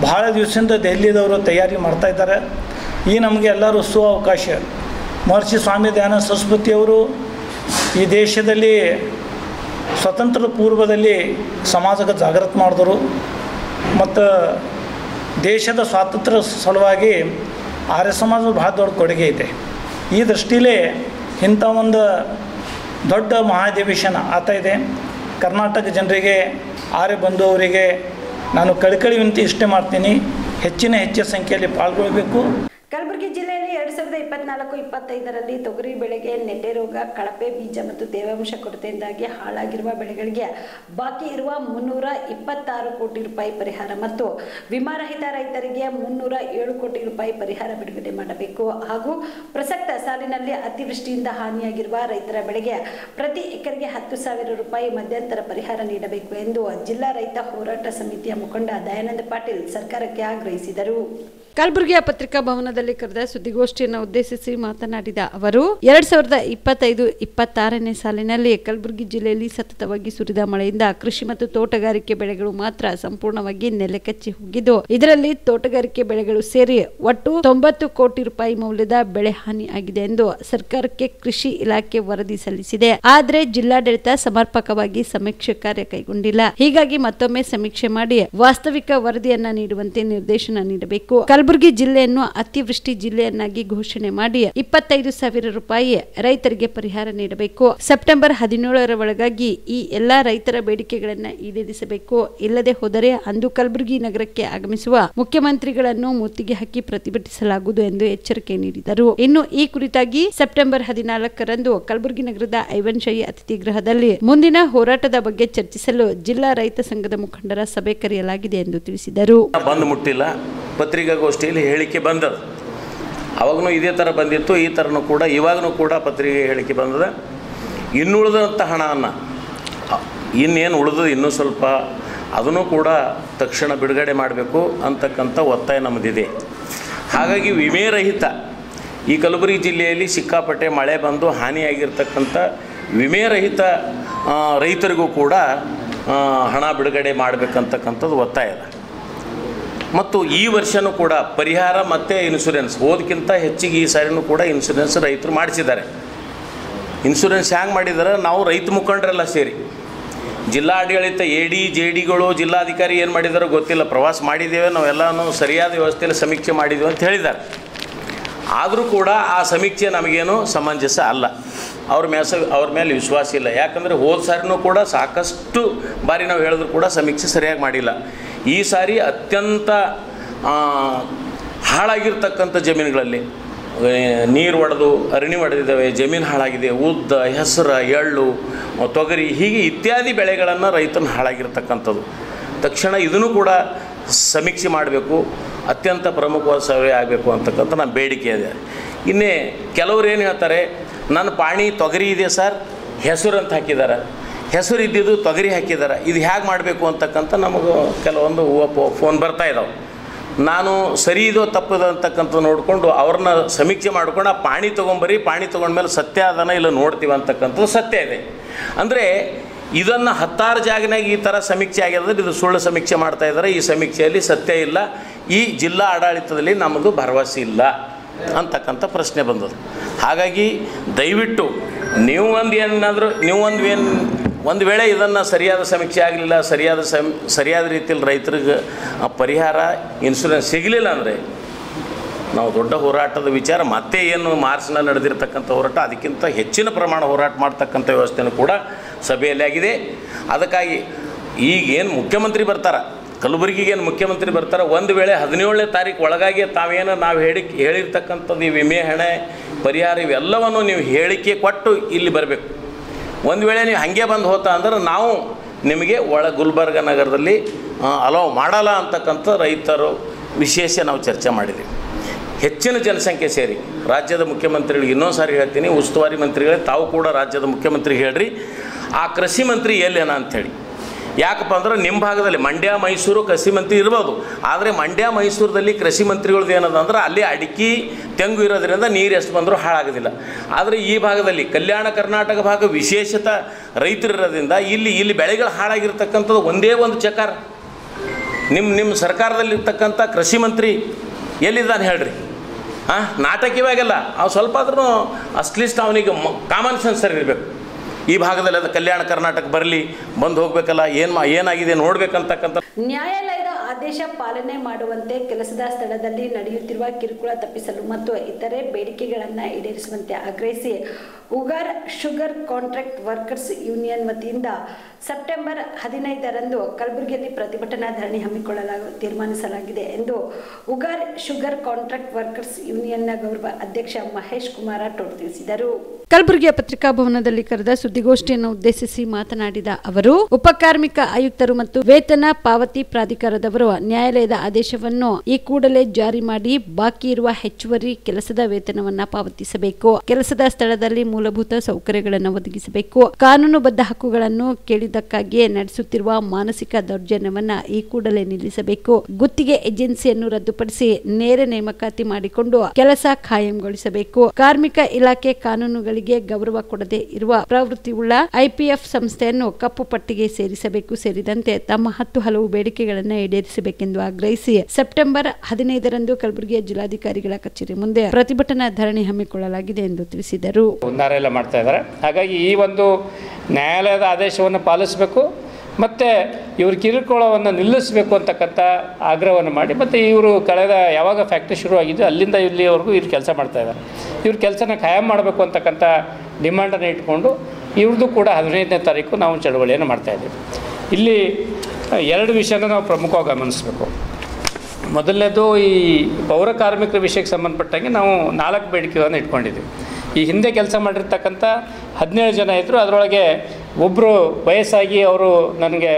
ಭಾಳ ದಿವಸದಿಂದ ದೆಹಲಿದವರು ತಯಾರಿ ಮಾಡ್ತಾಯಿದ್ದಾರೆ. ಈ ನಮಗೆ ಎಲ್ಲರೂ ಅವಕಾಶ. ಮಹರ್ಷಿ ಸ್ವಾಮಿ ದಯಾನಂದ ಸರಸ್ವತಿಯವರು ಈ ದೇಶದಲ್ಲಿ ಸ್ವತಂತ್ರ ಪೂರ್ವದಲ್ಲಿ ಸಮಾಜಕ್ಕೆ ಜಾಗೃತ ಮಾಡಿದರು ಮತ್ತು ದೇಶದ ಸ್ವಾತಂತ್ರ್ಯ ಸಲುವಾಗಿ ಆರ್ಯ ಸಮಾಜದ ಭಾಳ ದೊಡ್ಡ ಕೊಡುಗೆ ಇದೆ. ಈ ದೃಷ್ಟಿಲೇ ಇಂಥ ಒಂದು ದೊಡ್ಡ ಮಹಾಧಿವೇಶನ ಆಗ್ತಾ ಇದೆ. ಕರ್ನಾಟಕ ಜನರಿಗೆ ಆರ್ಯ ಬಂಧುವರಿಗೆ ನಾನು ಕಳಕಳಿ ವಿನಂತಿ ಇಷ್ಟೇ ಮಾಡ್ತೀನಿ, ಹೆಚ್ಚಿನ ಸಂಖ್ಯೆಯಲ್ಲಿ ಪಾಲ್ಗೊಳ್ಳಬೇಕು. ಕಲಬುರಗಿ ಜಿಲ್ಲೆಯಲ್ಲಿ 2024-25ರಲ್ಲಿ ತೊಗರಿ ಬೆಳೆಗೆ ನೆಟ್ಟೆ ರೋಗ, ಕಳಪೆ ಬೀಜ ಮತ್ತು ತೇವಾಂಶ ಕೊರತೆಯಿಂದಾಗಿ ಹಾಳಾಗಿರುವ ಬೆಳೆಗಳಿಗೆ ಬಾಕಿ ಇರುವ 326 ಕೋಟಿ ರೂಪಾಯಿ ಪರಿಹಾರ ಮತ್ತು ವಿಮಾರಹಿತ ರೈತರಿಗೆ 307 ಕೋಟಿ ರೂಪಾಯಿ ಪರಿಹಾರ ಬಿಡುಗಡೆ ಮಾಡಬೇಕು ಹಾಗೂ ಪ್ರಸಕ್ತ ಸಾಲಿನಲ್ಲಿ ಅತಿವೃಷ್ಟಿಯಿಂದ ಹಾನಿಯಾಗಿರುವ ರೈತರ ಬೆಳೆಗೆ ಪ್ರತಿ ಎಕರೆಗೆ 10,000 ರೂಪಾಯಿ ಮಧ್ಯಂತರ ಪರಿಹಾರ ನೀಡಬೇಕು ಎಂದು ಜಿಲ್ಲಾ ರೈತ ಹೋರಾಟ ಸಮಿತಿಯ ಮುಖಂಡ ದಯಾನಂದ ಪಾಟೀಲ್ ಸರ್ಕಾರಕ್ಕೆ ಆಗ್ರಹಿಸಿದರು. ಕಲಬುರಗಿಯ ಪತ್ರಿಕಾ ಭವನದಲ್ಲಿ ಕರೆದ ಸುದ್ದಿಗೋಷ್ಠಿಯನ್ನು ಉದ್ದೇಶಿಸಿ ಮಾತನಾಡಿದ ಅವರು 2025-26ನೇ ಸಾಲಿನಲ್ಲಿ ಕಲಬುರಗಿ ಜಿಲ್ಲೆಯಲ್ಲಿ ಸತತವಾಗಿ ಸುರಿದ ಮಳೆಯಿಂದ ಕೃಷಿ ಮತ್ತು ತೋಟಗಾರಿಕೆ ಬೆಳೆಗಳು ಮಾತ್ರ ಸಂಪೂರ್ಣವಾಗಿ ನೆಲೆಕಚ್ಚಿ ಹೋಗಿದ್ದು, ಇದರಲ್ಲಿ ತೋಟಗಾರಿಕೆ ಬೆಳೆಗಳು ಸೇರಿ ಒಟ್ಟು 90 ಕೋಟಿ ರೂಪಾಯಿ ಮೌಲ್ಯದ ಬೆಳೆ ಹಾನಿ ಆಗಿದೆ ಎಂದು ಸರ್ಕಾರಕ್ಕೆ ಕೃಷಿ ಇಲಾಖೆ ವರದಿ ಸಲ್ಲಿಸಿದೆ. ಆದರೆ ಜಿಲ್ಲಾಡಳಿತ ಸಮರ್ಪಕವಾಗಿ ಸಮೀಕ್ಷೆ ಕಾರ್ಯ ಕೈಗೊಂಡಿಲ್ಲ. ಹೀಗಾಗಿ ಮತ್ತೊಮ್ಮೆ ಸಮೀಕ್ಷೆ ಮಾಡಿ ವಾಸ್ತವಿಕ ವರದಿಯನ್ನ ನೀಡುವಂತೆ ನಿರ್ದೇಶನ ನೀಡಬೇಕು. ಕಲಬುರಗಿ ಜಿಲ್ಲೆಯನ್ನು ಅತಿವೃಷ್ಟಿ ಜಿಲ್ಲೆಯನ್ನಾಗಿ ಘೋಷಣೆ ಮಾಡಿ 25,000 ರೂಪಾಯಿ ರೈತರಿಗೆ ಪರಿಹಾರ ನೀಡಬೇಕು. ಸೆಪ್ಟೆಂಬರ್ 17ರ ಒಳಗಾಗಿ ಈ ಎಲ್ಲಾ ರೈತರ ಬೇಡಿಕೆಗಳನ್ನು ಈಡೇರಿಸಬೇಕು. ಇಲ್ಲದೆ ಹೋದರೆ ಅಂದು ಕಲಬುರಗಿ ನಗರಕ್ಕೆ ಆಗಮಿಸುವ ಮುಖ್ಯಮಂತ್ರಿಗಳನ್ನು ಮುತ್ತಿಗೆ ಹಾಕಿ ಪ್ರತಿಭಟಿಸಲಾಗುವುದು ಎಂದು ಎಚ್ಚರಿಕೆ ನೀಡಿದರು. ಇನ್ನು ಈ ಕುರಿತಾಗಿ ಸೆಪ್ಟೆಂಬರ್ 14ರಂದು ಕಲಬುರಗಿ ನಗರದ ಐವನ್ ಶಾಹಿ ಅತಿಥಿ ಗೃಹದಲ್ಲಿ ಮುಂದಿನ ಹೋರಾಟದ ಬಗ್ಗೆ ಚರ್ಚಿಸಲು ಜಿಲ್ಲಾ ರೈತ ಸಂಘದ ಮುಖಂಡರ ಸಭೆ ಕರೆಯಲಾಗಿದೆ ಎಂದು ತಿಳಿಸಿದರು. ಪತ್ರಿಕಾಗೋಷ್ಠಿಯಲ್ಲಿ ಹೇಳಿಕೆ ಬಂದದ್ದು, ಅವಾಗೂ ಇದೇ ಥರ ಬಂದಿತ್ತು, ಈ ಥರನೂ ಕೂಡ ಇವಾಗೂ ಕೂಡ ಪತ್ರಿಕೆ ಹೇಳಿಕೆ ಬಂದದ. ಇನ್ನುಳಿದಂಥ ಹಣವನ್ನು ಇನ್ನೇನು ಉಳಿದು ಇನ್ನೂ ಸ್ವಲ್ಪ ಅದನ್ನು ಕೂಡ ತಕ್ಷಣ ಬಿಡುಗಡೆ ಮಾಡಬೇಕು ಅಂತಕ್ಕಂಥ ಒತ್ತಾಯ ನಮ್ಮದಿದೆ. ಹಾಗಾಗಿ ವಿಮೆ ರಹಿತ ಈ ಕಲಬುರಗಿ ಜಿಲ್ಲೆಯಲ್ಲಿ ಸಿಕ್ಕಾಪಟ್ಟೆ ಮಳೆ ಬಂದು ಹಾನಿಯಾಗಿರ್ತಕ್ಕಂಥ ವಿಮೆ ರಹಿತ ರೈತರಿಗೂ ಕೂಡ ಹಣ ಬಿಡುಗಡೆ ಮಾಡಬೇಕಂತಕ್ಕಂಥದ್ದು ಒತ್ತಾಯ ಇದೆ. ಮತ್ತು ಈ ವರ್ಷವೂ ಕೂಡ ಪರಿಹಾರ ಮತ್ತು ಇನ್ಶೂರೆನ್ಸ್ ಹೋದಕ್ಕಿಂತ ಹೆಚ್ಚಿಗೆ ಈ ಸಾರಿನೂ ಕೂಡ ಇನ್ಶೂರೆನ್ಸ್ ರೈತರು ಮಾಡಿಸಿದ್ದಾರೆ. ಇನ್ಶೂರೆನ್ಸ್ ಹ್ಯಾಂಗೆ ಮಾಡಿದ್ದಾರೆ, ನಾವು ರೈತ ಮುಖಂಡರೆಲ್ಲ ಸೇರಿ ಜಿಲ್ಲಾಡಳಿತ AD-JDಗಳು ಜಿಲ್ಲಾಧಿಕಾರಿ ಏನು ಮಾಡಿದಾರೋ ಗೊತ್ತಿಲ್ಲ, ಪ್ರವಾಸ ಮಾಡಿದ್ದೇವೆ, ನಾವೆಲ್ಲನೂ ಸರಿಯಾದ ವ್ಯವಸ್ಥೆಯಲ್ಲಿ ಸಮೀಕ್ಷೆ ಮಾಡಿದ್ದೀವಿ ಅಂತ ಹೇಳಿದ್ದಾರೆ. ಆದರೂ ಕೂಡ ಆ ಸಮೀಕ್ಷೆ ನಮಗೇನು ಸಮಂಜಸ ಅಲ್ಲ, ಅವ್ರ ಮೇಲೆ ವಿಶ್ವಾಸ ಇಲ್ಲ. ಯಾಕಂದರೆ ಹೋದ ಸಾರಿನೂ ಕೂಡ ಸಾಕಷ್ಟು ಬಾರಿ ನಾವು ಹೇಳಿದ್ರು ಕೂಡ ಸಮೀಕ್ಷೆ ಸರಿಯಾಗಿ ಮಾಡಿಲ್ಲ. ಈ ಸಾರಿ ಅತ್ಯಂತ ಹಾಳಾಗಿರ್ತಕ್ಕಂಥ ಜಮೀನುಗಳಲ್ಲಿ ನೀರು ಒಡೆದು ಅರಣಿ ಒಡೆದಿದ್ದಾವೆ, ಜಮೀನು ಹಾಳಾಗಿದೆ, ಉದ್ದ, ಹೆಸರು, ಎಳ್ಳು, ತೊಗರಿ ಹೀಗೆ ಇತ್ಯಾದಿ ಬೆಳೆಗಳನ್ನು ರೈತನ ಹಾಳಾಗಿರ್ತಕ್ಕಂಥದ್ದು. ತಕ್ಷಣ ಇದನ್ನು ಕೂಡ ಸಮೀಕ್ಷೆ ಮಾಡಬೇಕು, ಅತ್ಯಂತ ಪ್ರಮುಖವಾದ ಸರ್ವೆ ಆಗಬೇಕು ಅಂತಕ್ಕಂಥ ನಮ್ಮ ಬೇಡಿಕೆ ಇದೆ. ಇನ್ನೇ ಕೆಲವರು ಏನು ಹೇಳ್ತಾರೆ, ನನ್ನ ಪಾಣಿ ತೊಗರಿ ಇದೆ ಸರ್, ಹೆಸರು ಅಂತ ಹಾಕಿದ್ದಾರೆ, ಹೆಸರು ಇದ್ದಿದ್ದು ತೊಗರಿ ಹಾಕಿದ್ದಾರೆ, ಇದು ಹೇಗೆ ಮಾಡಬೇಕು ಅಂತಕ್ಕಂಥ ನಮಗೆ ಕೆಲವೊಂದು ಫೋನ್ ಬರ್ತಾ ಇದ್ದಾವೆ. ನಾನು ಸರಿ ಇದೋ ತಪ್ಪದ ಅಂತಕ್ಕಂಥ ನೋಡಿಕೊಂಡು ಅವ್ರನ್ನ ಸಮೀಕ್ಷೆ ಮಾಡ್ಕೊಂಡು ಆ ಪಾಣಿ ತೊಗೊಂಬರಿ, ಪಾಣಿ ತೊಗೊಂಡ್ಮೇಲೆ ಸತ್ಯ ಅದನ್ನು ಇಲ್ಲ ನೋಡ್ತೀವಿ ಅಂತಕ್ಕಂಥದ್ದು ಸತ್ಯ ಇದೆ. ಅಂದರೆ ಇದನ್ನು 10 ಜಾಗನಾಗ ಈ ಥರ ಸಮೀಕ್ಷೆ ಆಗಿರೋದ್ರೆ ಇದು ಸುಳ್ಳು ಸಮೀಕ್ಷೆ ಮಾಡ್ತಾಯಿದ್ದಾರೆ. ಈ ಸಮೀಕ್ಷೆಯಲ್ಲಿ ಸತ್ಯ ಇಲ್ಲ, ಈ ಜಿಲ್ಲಾ ಆಡಳಿತದಲ್ಲಿ ನಮ್ಮದು ಭರವಸೆ ಇಲ್ಲ ಅಂತಕ್ಕಂಥ ಪ್ರಶ್ನೆ ಬಂದದ್ದು. ಹಾಗಾಗಿ ದಯವಿಟ್ಟು ನೀವು ಒಂದು ವೇಳೆ ಇದನ್ನು ಸರಿಯಾದ ಸಮೀಕ್ಷೆ ಆಗಲಿಲ್ಲ, ಸರಿಯಾದ ರೀತಿಯಲ್ಲಿ ರೈತರಿಗೆ ಪರಿಹಾರ ಇನ್ಶೂರೆನ್ಸ್ ಸಿಗಲಿಲ್ಲ ಅಂದರೆ ನಾವು ದೊಡ್ಡ ಹೋರಾಟದ ವಿಚಾರ ಮತ್ತೆ ಏನು ಮಾರ್ಚ್ನಲ್ಲಿ ನಡೆದಿರ್ತಕ್ಕಂಥ ಹೋರಾಟ ಅದಕ್ಕಿಂತ ಹೆಚ್ಚಿನ ಪ್ರಮಾಣ ಹೋರಾಟ ಮಾಡ್ತಕ್ಕಂಥ ವ್ಯವಸ್ಥೆಯೂ ಕೂಡ ಸಭೆಯಲ್ಲಿ ಆಗಿದೆ. ಅದಕ್ಕಾಗಿ ಈಗೇನು ಮುಖ್ಯಮಂತ್ರಿ ಬರ್ತಾರೆ, ಕಲಬುರಗಿಗೇನು ಮುಖ್ಯಮಂತ್ರಿ ಬರ್ತಾರೆ, ಒಂದು ವೇಳೆ 17ನೇ ತಾರೀಕು ಒಳಗಾಗಿ ನಾವು ಹೇಳಿರ್ತಕ್ಕಂಥದ್ದು ಈ ವಿಮೆ ಹಣ ಪರಿಹಾರ ಇವೆಲ್ಲವನ್ನು ನೀವು ಹೇಳಿಕೆ ಕೊಟ್ಟು ಇಲ್ಲಿ ಬರಬೇಕು. ಒಂದು ವೇಳೆ ನೀವು ಹಾಗೆ ಬಂದು ಹೋತಾ ಅಂದ್ರೆ ನಾವು ನಿಮಗೆ ಗುಲ್ಬರ್ಗ ನಗರದಲ್ಲಿ ಅಲೋವ್ ಮಾಡಲ್ಲ ಅಂತಕ್ಕಂಥ ರೈತರು ವಿಶೇಷ ನಾವು ಚರ್ಚೆ ಮಾಡಿದ್ದೀವಿ. ಹೆಚ್ಚಿನ ಜನಸಂಖ್ಯೆ ಸೇರಿ ರಾಜ್ಯದ ಮುಖ್ಯಮಂತ್ರಿಗಳಿಗೆ ಇನ್ನೊಂದು ಸಾರಿ ಹೇಳ್ತೀನಿ, ಉಸ್ತುವಾರಿ ಮಂತ್ರಿಗಳೇ ತಾವು ಕೂಡ ರಾಜ್ಯದ ಮುಖ್ಯಮಂತ್ರಿಗೆ ಹೇಳ್ರಿ, ಆ ಕೃಷಿ ಮಂತ್ರಿ ಎಲ್ಲೇನ ಅಂಥೇಳಿ. ಯಾಕಪ್ಪ ಅಂದ್ರೆ ನಿಮ್ಮ ಭಾಗದಲ್ಲಿ ಮಂಡ್ಯ ಮೈಸೂರು ಕೃಷಿ ಮಂತ್ರಿ ಇರ್ಬೋದು, ಆದರೆ ಮಂಡ್ಯ ಮೈಸೂರದಲ್ಲಿ ಕೃಷಿ ಮಂತ್ರಿಗಳದ್ದು ಏನದ ಅಂದ್ರೆ ಅಲ್ಲಿ ಅಡಿಕೆ ತೆಂಗು ಇರೋದ್ರಿಂದ ನೀರು ಎಷ್ಟು ಬಂದರೂ ಹಾಳಾಗೋದಿಲ್ಲ. ಆದರೆ ಈ ಭಾಗದಲ್ಲಿ ಕಲ್ಯಾಣ ಕರ್ನಾಟಕ ಭಾಗ ವಿಶೇಷತ ರೈತರಿರೋದ್ರಿಂದ ಇಲ್ಲಿ ಬೆಳೆಗಳು ಹಾಳಾಗಿರ್ತಕ್ಕಂಥದ್ದು ಒಂದೇ ಒಂದು ಚಕಾರ ನಿಮ್ಮ ಸರ್ಕಾರದಲ್ಲಿರ್ತಕ್ಕಂಥ ಕೃಷಿ ಮಂತ್ರಿ ಎಲ್ಲಿದ್ದಾನೆ ಹೇಳ್ರಿ? ನಾಟಕ ಇವಾಗೆಲ್ಲ ಅವು ಸ್ವಲ್ಪ ಆದ್ರೂ ಅಟ್ಲೀಸ್ಟ್ ಅವನಿಗೆ ಕಾಮನ್ ಸೆನ್ಸ್ ಸರಿ ಇರಬೇಕು. ಈ ಭಾಗದಲ್ಲಿ ಅದು ಕಲ್ಯಾಣ ಕರ್ನಾಟಕ ಬರಲಿ, ಬಂದು ಹೋಗಬೇಕಲ್ಲ, ಏನಾಗಿದೆ ನೋಡ್ಬೇಕಂತಕ್ಕಂಥ. ನ್ಯಾಯಾಲಯದ ಆದೇಶ ಪಾಲನೆ ಮಾಡುವಂತೆ, ಕೆಲಸದ ಸ್ಥಳದಲ್ಲಿ ನಡೆಯುತ್ತಿರುವ ಕಿರುಕುಳ ತಪ್ಪಿಸಲು ಮತ್ತು ಇತರೆ ಬೇಡಿಕೆಗಳನ್ನು ಈಡೇರಿಸುವಂತೆ ಆಗ್ರಹಿಸಿ Ugar sugar contract workers union ವತಿಯಿಂದ ಸೆಪ್ಟೆಂಬರ್ 15ರಂದು ಕಲಬುರಗಿಯಲ್ಲಿ ಪ್ರತಿಭಟನಾ ಧರಣಿ ಹಮ್ಮಿಕೊಳ್ಳಲು ತೀರ್ಮಾನಿಸಲಾಗಿದೆ ಎಂದು ಉಗಾರ್ ಶುಗರ್ ಕಾಂಟ್ರಾಕ್ಟ್ ವರ್ಕರ್ಸ್ ಯೂನಿಯನ್ನ ಗೌರವ ಅಧ್ಯಕ್ಷ ಮಹೇಶ್ ಕುಮಾರ ರಾಠೋಡ್ ತಿಳಿಸಿದರು. ಕಲಬುರಗಿಯ ಪತ್ರಿಕಾಭವನದಲ್ಲಿ ಕರೆದ ಸುದ್ದಿಗೋಷ್ಠಿಯನ್ನು ಉದ್ದೇಶಿಸಿ ಮಾತನಾಡಿದ ಅವರು, ಉಪಕಾರ್ಮಿಕ ಆಯುಕ್ತರು ಮತ್ತು ವೇತನ ಪಾವತಿ ಪ್ರಾಧಿಕಾರದವರು ನ್ಯಾಯಾಲಯದ ಆದೇಶವನ್ನು ಈ ಕೂಡಲೇ ಜಾರಿ ಮಾಡಿ ಬಾಕಿ ಇರುವ ಹೆಚ್ಚುವರಿ ಕೆಲಸದ ವೇತನವನ್ನ ಪಾವತಿಸಬೇಕು. ಕೆಲಸದ ಸ್ಥಳದಲ್ಲಿ ಮೂಲಭೂತ ಸೌಕರ್ಯಗಳನ್ನು ಒದಗಿಸಬೇಕು. ಕಾನೂನುಬದ್ಧ ಹಕ್ಕುಗಳನ್ನು ಕೇಳಿದ್ದಕ್ಕಾಗಿಯೇ ನಡೆಸುತ್ತಿರುವ ಮಾನಸಿಕ ದೌರ್ಜನ್ಯವನ್ನ ಈ ಕೂಡಲೇ ನಿಲ್ಲಿಸಬೇಕು. ಗುತ್ತಿಗೆ ಏಜೆನ್ಸಿಯನ್ನು ರದ್ದುಪಡಿಸಿ ನೇರ ನೇಮಕಾತಿ ಮಾಡಿಕೊಂಡು ಕೆಲಸ ಖಾಯಂಗೊಳಿಸಬೇಕು. ಕಾರ್ಮಿಕ ಇಲಾಖೆ ಕಾನೂನುಗಳಿಗೆ ಗೌರವ ಕೊಡದೆ ಇರುವ ಪ್ರವೃತ್ತಿಯುಳ್ಳ ಐಪಿಎಫ್ ಸಂಸ್ಥೆಯನ್ನು ಕಪ್ಪು ಪಟ್ಟಿಗೆ ಸೇರಿಸಬೇಕು ಸೇರಿದಂತೆ ತಮ್ಮ 10 ಹಲವು ಬೇಡಿಕೆಗಳನ್ನು ಈಡೇರಿಸಬೇಕೆಂದು ಆಗ್ರಹಿಸಿ ಸೆಪ್ಟೆಂಬರ್ 15ರಂದು ಕಲಬುರಗಿಯ ಜಿಲ್ಲಾಧಿಕಾರಿಗಳ ಕಚೇರಿ ಮುಂದೆ ಪ್ರತಿಭಟನಾ ಧರಣಿ ಹಮ್ಮಿಕೊಳ್ಳಲಾಗಿದೆ ಎಂದು ತಿಳಿಸಿದರು. ಎಲ್ಲ ಮಾಡ್ತಾ ಇದ್ದಾರೆ. ಹಾಗಾಗಿ ಈ ಒಂದು ನ್ಯಾಯಾಲಯದ ಆದೇಶವನ್ನು ಪಾಲಿಸಬೇಕು ಮತ್ತು ಇವ್ರ ಕಿರುಕುಳವನ್ನು ನಿಲ್ಲಿಸಬೇಕು ಅಂತಕ್ಕಂಥ ಆಗ್ರಹವನ್ನು ಮಾಡಿ, ಮತ್ತು ಇವರು ಕಳೆದ ಯಾವಾಗ ಫ್ಯಾಕ್ಟ್ರಿ ಶುರುವಾಗಿದ್ದು ಅಲ್ಲಿಂದ ಇಲ್ಲಿವರೆಗೂ ಇವ್ರು ಕೆಲಸ ಮಾಡ್ತಾಯಿದ್ದಾರೆ. ಇವ್ರ ಕೆಲಸನ ಖಾಯಂ ಮಾಡಬೇಕು ಅಂತಕ್ಕಂಥ ಡಿಮ್ಯಾಂಡನ್ನು ಇಟ್ಕೊಂಡು ಇವ್ರದ್ದು ಕೂಡ 15ನೇ ತಾರೀಕು ನಾವು ಚಳವಳಿಯನ್ನು ಮಾಡ್ತಾಯಿದ್ದೀವಿ. ಇಲ್ಲಿ 2 ವಿಷಯನ ನಾವು ಪ್ರಮುಖವಾಗಿ ಗಮನಿಸಬೇಕು. ಮೊದಲನೇದು, ಈ ಪೌರ ಕಾರ್ಮಿಕರ ವಿಷಯಕ್ಕೆ ಸಂಬಂಧಪಟ್ಟಂಗೆ ನಾವು 4 ಬೇಡಿಕೆಗಳನ್ನು ಇಟ್ಕೊಂಡಿದ್ದೀವಿ. ಈ ಹಿಂದೆ ಕೆಲಸ ಮಾಡಿರ್ತಕ್ಕಂಥ 17 ಜನ ಇದ್ದರು. ಅದರೊಳಗೆ ಒಬ್ಬರು ವಯಸ್ಸಾಗಿ ಅವರು ನನಗೆ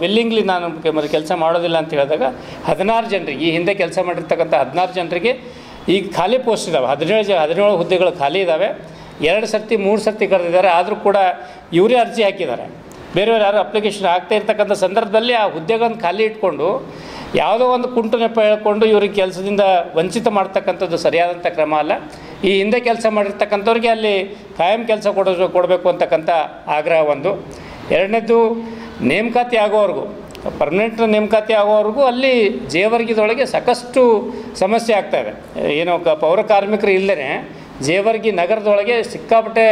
ವಿಲ್ಲಿಂಗ್ಲಿ ನಾನು ಕೆಲಸ ಮಾಡೋದಿಲ್ಲ ಅಂತ ಹೇಳಿದಾಗ 16 ಜನರಿಗೆ, ಈ ಹಿಂದೆ ಕೆಲಸ ಮಾಡಿರ್ತಕ್ಕಂಥ 16 ಜನರಿಗೆ ಈಗ ಖಾಲಿ ಪೋಸ್ಟ್ ಇದ್ದಾವೆ. 17 ಹುದ್ದೆಗಳು ಖಾಲಿ ಇದ್ದಾವೆ. 2 ಸರ್ತಿ 3 ಸರ್ತಿ ಕರೆದಿದ್ದಾರೆ. ಆದರೂ ಕೂಡ ಇವರೇ ಅರ್ಜಿ ಹಾಕಿದ್ದಾರೆ. ಬೇರೆಯವ್ರು ಯಾರು ಅಪ್ಲಿಕೇಶನ್ ಆಗ್ತಾ ಇರ್ತಕ್ಕಂಥ ಸಂದರ್ಭದಲ್ಲಿ ಆ ಹುದ್ದೆಗಳನ್ನು ಖಾಲಿ ಇಟ್ಕೊಂಡು ಯಾವುದೋ ಒಂದು ಕುಂಟು ನೆಪ ಹೇಳ್ಕೊಂಡು ಇವ್ರಿಗೆ ಕೆಲಸದಿಂದ ವಂಚಿತ ಮಾಡ್ತಕ್ಕಂಥದ್ದು ಸರಿಯಾದಂಥ ಕ್ರಮ ಅಲ್ಲ. ಈ ಹಿಂದೆ ಕೆಲಸ ಮಾಡಿರ್ತಕ್ಕಂಥವ್ರಿಗೆ ಅಲ್ಲಿ ಖಾಯಂ ಕೆಲಸ ಕೊಡಬೇಕು ಅಂತಕ್ಕಂಥ ಆಗ್ರಹ ಒಂದು. 2ನೇದು, ನೇಮಕಾತಿ ಆಗೋವರೆಗೂ, ಪರ್ಮನೆಂಟ್ ನೇಮಕಾತಿ ಆಗೋವರೆಗೂ ಅಲ್ಲಿ ಜೇವರ್ಗಿದೊಳಗೆ ಸಾಕಷ್ಟು ಸಮಸ್ಯೆ ಆಗ್ತಾಯಿದೆ. ಏನೋ ಪೌರ ಕಾರ್ಮಿಕರು ಇಲ್ಲದೇ ಜೇವರ್ಗಿ ನಗರದೊಳಗೆ ಸಿಕ್ಕಾಪಟ್ಟೆ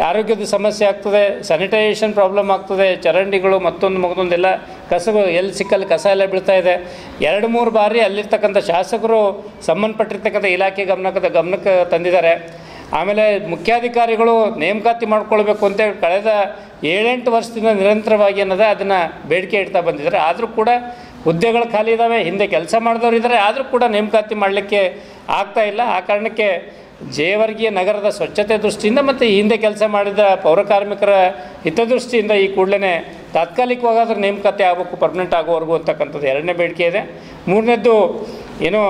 ಆರೋಗ್ಯದ ಸಮಸ್ಯೆ ಆಗ್ತದೆ, ಸ್ಯಾನಿಟೈಸೇಷನ್ ಪ್ರಾಬ್ಲಮ್ ಆಗ್ತದೆ, ಚರಂಡಿಗಳು ಮತ್ತೊಂದೆಲ್ಲ ಕಸಗಳು ಎಲ್ಲಿ ಸಿಕ್ಕಲ್ಲಿ ಕಸ ಎಲ್ಲ ಬೀಳ್ತಾ ಇದೆ. 2-3 ಬಾರಿ ಅಲ್ಲಿರ್ತಕ್ಕಂಥ ಶಾಸಕರು ಸಂಬಂಧಪಟ್ಟಿರ್ತಕ್ಕಂಥ ಇಲಾಖೆ ಗಮನಕ್ಕೆ ತಂದಿದ್ದಾರೆ. ಆಮೇಲೆ ಮುಖ್ಯಾಧಿಕಾರಿಗಳು ನೇಮಕಾತಿ ಮಾಡ್ಕೊಳ್ಬೇಕು ಅಂತೇಳಿ ಕಳೆದ 7-8 ವರ್ಷದಿಂದ ನಿರಂತರವಾಗಿ ಅನ್ನೋದೇ ಅದನ್ನು ಬೇಡಿಕೆ ಇಡ್ತಾ ಬಂದಿದ್ದಾರೆ. ಆದರೂ ಕೂಡ ಹುದ್ದೆಗಳು ಖಾಲಿ ಇದ್ದಾವೆ, ಹಿಂದೆ ಕೆಲಸ ಮಾಡಿದವರು ಇದ್ದಾರೆ, ಆದರೂ ಕೂಡ ನೇಮಕಾತಿ ಮಾಡಲಿಕ್ಕೆ ಆಗ್ತಾಯಿಲ್ಲ. ಆ ಕಾರಣಕ್ಕೆ ಜೇವರ್ಗಿಯ ನಗರದ ಸ್ವಚ್ಛತೆ ದೃಷ್ಟಿಯಿಂದ ಮತ್ತು ಹಿಂದೆ ಕೆಲಸ ಮಾಡಿದ ಪೌರ ಕಾರ್ಮಿಕರ ಹಿತದೃಷ್ಟಿಯಿಂದ ಈ ಕೂಡಲೇ ತಾತ್ಕಾಲಿಕವಾಗಾದ್ರೂ ನೇಮಕಾತಿ ಆಗಬೇಕು, ಪರ್ಮನೆಂಟ್ ಆಗೋವರೆಗೂ ಅಂತಕ್ಕಂಥದ್ದು 2ನೇ ಬೇಡಿಕೆ ಇದೆ. 3ನೇದು, ಏನೋ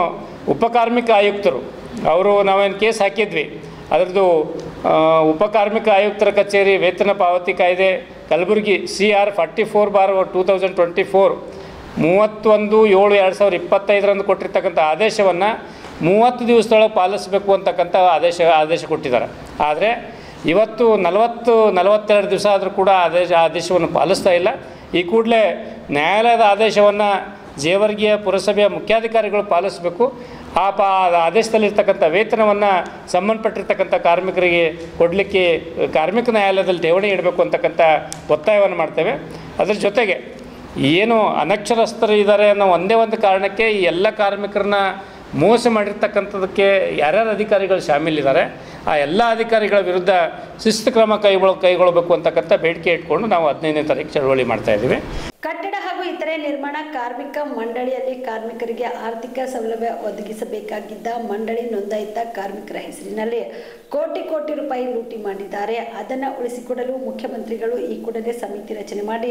ಉಪಕಾರ್ಮಿಕ ಆಯುಕ್ತರು ಅವರು ನಾವೇನು ಕೇಸ್ ಹಾಕಿದ್ವಿ, ಅದರದ್ದು ಉಪಕಾರ್ಮಿಕ ಆಯುಕ್ತರ ಕಚೇರಿ ವೇತನ ಪಾವತಿ ಕಾಯ್ದೆ ಕಲಬುರಗಿ CR 44/2024 31/7/2025 ಕೊಟ್ಟಿರ್ತಕ್ಕಂಥ ಆದೇಶವನ್ನು 30 ದಿವಸದೊಳಗೆ ಪಾಲಿಸಬೇಕು ಅಂತಕ್ಕಂಥ ಆದೇಶ ಕೊಟ್ಟಿದ್ದಾರೆ. ಆದರೆ ಇವತ್ತು 42 ದಿವಸ ಆದರೂ ಕೂಡ ಆದೇಶವನ್ನು ಪಾಲಿಸ್ತಾ ಇಲ್ಲ. ಈ ಕೂಡಲೇ ನ್ಯಾಯಾಲಯದ ಆದೇಶವನ್ನು ಜೇವರ್ಗಿಯ ಪುರಸಭೆಯ ಮುಖ್ಯಾಧಿಕಾರಿಗಳು ಪಾಲಿಸಬೇಕು. ಆ ಆದೇಶದಲ್ಲಿರ್ತಕ್ಕಂಥ ವೇತನವನ್ನು ಸಂಬಂಧಪಟ್ಟಿರ್ತಕ್ಕಂಥ ಕಾರ್ಮಿಕರಿಗೆ ಕೊಡಲಿಕ್ಕೆ ಕಾರ್ಮಿಕ ನ್ಯಾಯಾಲಯದಲ್ಲಿ ಠೇವಣಿ ಇಡಬೇಕು ಅಂತಕ್ಕಂಥ ಒತ್ತಾಯವನ್ನು ಮಾಡ್ತೇವೆ. ಅದರ ಜೊತೆಗೆ ಏನು ಅನಕ್ಷರಸ್ಥರು ಇದ್ದಾರೆ ಅನ್ನೋ ಒಂದೇ ಒಂದು ಕಾರಣಕ್ಕೆ ಈ ಎಲ್ಲ ಕಾರ್ಮಿಕರನ್ನ ಮೋಸ ಮಾಡಿರ್ತಕ್ಕಂಥದಕ್ಕೆ ಯಾರ್ಯಾರು ಅಧಿಕಾರಿಗಳು ಶಾಮೀಲಿದ್ದಾರೆ ಆ ಎಲ್ಲ ಅಧಿಕಾರಿಗಳ ವಿರುದ್ಧ ಶಿಸ್ತು ಕ್ರಮ ಕೈಗೊಳ್ಳಬೇಕು ಅಂತಕ್ಕಂಥ ಬೇಡಿಕೆ ಇಟ್ಕೊಂಡು ನಾವು 15ನೇ ತಾರೀಕು ಚಳವಳಿ ಮಾಡ್ತಾಯಿದ್ದೀವಿ. ಕಟ್ಟಡ ಹಾಗೂ ಇತರೆ ನಿರ್ಮಾಣ ಕಾರ್ಮಿಕ ಮಂಡಳಿಯಲ್ಲಿ ಕಾರ್ಮಿಕರಿಗೆ ಆರ್ಥಿಕ ಸೌಲಭ್ಯ ಒದಗಿಸಬೇಕಾಗಿದ್ದ ಮಂಡಳಿ ನೋಂದಾಯಿತ ಕಾರ್ಮಿಕರ ಹೆಸರಿನಲ್ಲಿ ಕೋಟಿ ರೂಪಾಯಿ ಲೂಟಿ ಮಾಡಿದ್ದಾರೆ. ಅದನ್ನು ಉಳಿಸಿಕೊಡಲು ಮುಖ್ಯಮಂತ್ರಿಗಳು ಈ ಕೂಡಲೇ ಸಮಿತಿ ರಚನೆ ಮಾಡಿ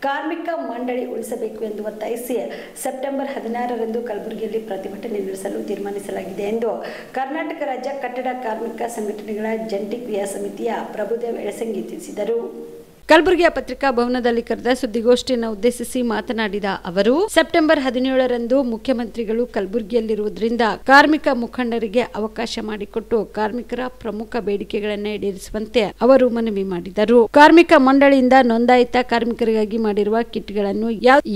ಕಾರ್ಮಿಕ ಮಂಡಳಿ ಉಳಿಸಬೇಕು ಎಂದು ಒತ್ತಾಯಿಸಿ ಸೆಪ್ಟೆಂಬರ್ 16ರಂದು ಕಲಬುರಗಿಯಲ್ಲಿ ಪ್ರತಿಭಟನೆ ನಡೆಸಲು ತೀರ್ಮಾನಿಸಲಾಗಿದೆ ಎಂದು ಕರ್ನಾಟಕ ರಾಜ್ಯ ಕಟ್ಟಡ ಕಾರ್ಮಿಕ ಸಂಘಟನೆಗಳ ಜಂಟಿ ಕ್ರಿಯಾ ಸಮಿತಿಯ ಪ್ರಭುದೇವ್ ಎಳಸಂಗಿ ತಿಳಿಸಿದರು. ಕಲಬುರಗಿಯ ಪತ್ರಿಕಾ ಭವನದಲ್ಲಿ ಕರೆದ ಸುದ್ದಿಗೋಷ್ಠಿಯನ್ನು ಉದ್ದೇಶಿಸಿ ಮಾತನಾಡಿದ ಅವರು, ಸೆಪ್ಟೆಂಬರ್ 17ರಂದು ಮುಖ್ಯಮಂತ್ರಿಗಳು ಕಲಬುರಗಿಯಲ್ಲಿರುವುದರಿಂದ ಕಾರ್ಮಿಕ ಮುಖಂಡರಿಗೆ ಅವಕಾಶ ಮಾಡಿಕೊಟ್ಟು ಕಾರ್ಮಿಕರ ಪ್ರಮುಖ ಬೇಡಿಕೆಗಳನ್ನು ಈಡೇರಿಸುವಂತೆ ಅವರು ಮನವಿ ಮಾಡಿದರು. ಕಾರ್ಮಿಕ ಮಂಡಳಿಯಿಂದ ನೋಂದಾಯಿತ ಕಾರ್ಮಿಕರಿಗಾಗಿ ಮಾಡಿರುವ ಕಿಟ್ಗಳನ್ನು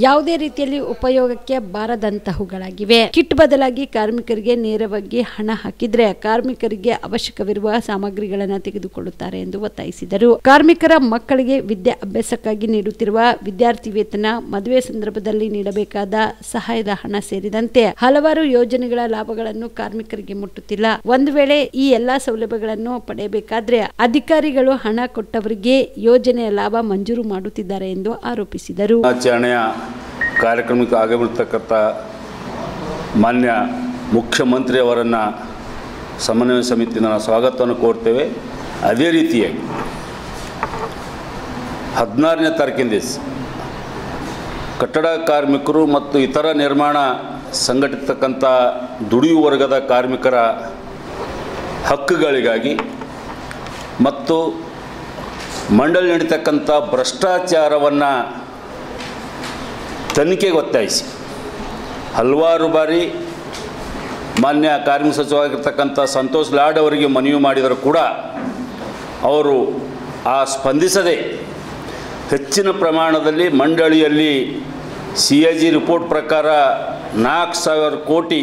ಯಾವುದೇ ರೀತಿಯಲ್ಲಿ ಉಪಯೋಗಕ್ಕೆ ಬಾರದಂತಹವುಗಳಾಗಿವೆ. ಕಿಟ್ ಬದಲಾಗಿ ಕಾರ್ಮಿಕರಿಗೆ ನೇರವಾಗಿ ಹಣ ಹಾಕಿದ್ರೆ ಕಾರ್ಮಿಕರಿಗೆ ಅವಶ್ಯಕವಿರುವ ಸಾಮಗ್ರಿಗಳನ್ನು ತೆಗೆದುಕೊಳ್ಳುತ್ತಾರೆ ಎಂದು ಒತ್ತಾಯಿಸಿದರು. ಕಾರ್ಮಿಕರ ಮಕ್ಕಳಿಗೆ ವಿದ್ಯಾಭ್ಯಾಸಕ್ಕಾಗಿ ನೀಡುತ್ತಿರುವ ವಿದ್ಯಾರ್ಥಿ ವೇತನ, ಮದುವೆ ಸಂದರ್ಭದಲ್ಲಿ ನೀಡಬೇಕಾದ ಸಹಾಯದ ಹಣ ಸೇರಿದಂತೆ ಹಲವಾರು ಯೋಜನೆಗಳ ಲಾಭಗಳನ್ನು ಕಾರ್ಮಿಕರಿಗೆ ಮುಟ್ಟುತ್ತಿಲ್ಲ. ಒಂದು ವೇಳೆ ಈ ಎಲ್ಲಾ ಸೌಲಭ್ಯಗಳನ್ನು ಪಡೆಯಬೇಕಾದ್ರೆ ಅಧಿಕಾರಿಗಳು ಹಣ ಕೊಟ್ಟವರಿಗೆ ಯೋಜನೆಯ ಲಾಭ ಮಂಜೂರು ಮಾಡುತ್ತಿದ್ದಾರೆ ಎಂದು ಆರೋಪಿಸಿದರು. ಆಚರಣೆಯ ಕಾರ್ಯಕ್ರಮಕ್ಕೆ ಆಗಮಿರತಕ್ಕಂಥ ಮಾನ್ಯ ಮುಖ್ಯಮಂತ್ರಿಯವರನ್ನು ಸಮನ್ವಯ ಸಮಿತಿಯಿಂದ ನಾವು ಸ್ವಾಗತವನ್ನು ಕೋರ್ತೇವೆ. ಅದೇ ರೀತಿಯಾಗಿ 16ನೇ ತಾರೀಕಿನ ದಿವಸ ಕಟ್ಟಡ ಕಾರ್ಮಿಕರು ಮತ್ತು ಇತರ ನಿರ್ಮಾಣ ಸಂಘಟಿತಕ್ಕಂಥ ದುಡಿಯುವ ವರ್ಗದ ಕಾರ್ಮಿಕರ ಹಕ್ಕುಗಳಿಗಾಗಿ ಮತ್ತು ಮಂಡಳಿ ನಡೀತಕ್ಕಂಥ ಭ್ರಷ್ಟಾಚಾರವನ್ನು ತನಿಖೆಗೆ ಒತ್ತಾಯಿಸಿ ಹಲವಾರು ಬಾರಿ ಮಾನ್ಯ ಕಾರ್ಮಿಕ ಸಚಿವರಾಗಿರ್ತಕ್ಕಂಥ ಸಂತೋಷ್ ಲಾಡ್ ಅವರಿಗೆ ಮನವಿ ಮಾಡಿದರೂ ಕೂಡ ಅವರು ಸ್ಪಂದಿಸದೆ ಹೆಚ್ಚಿನ ಪ್ರಮಾಣದಲ್ಲಿ ಮಂಡಳಿಯಲ್ಲಿ CAG ರಿಪೋರ್ಟ್ ಪ್ರಕಾರ 4,000 ಕೋಟಿ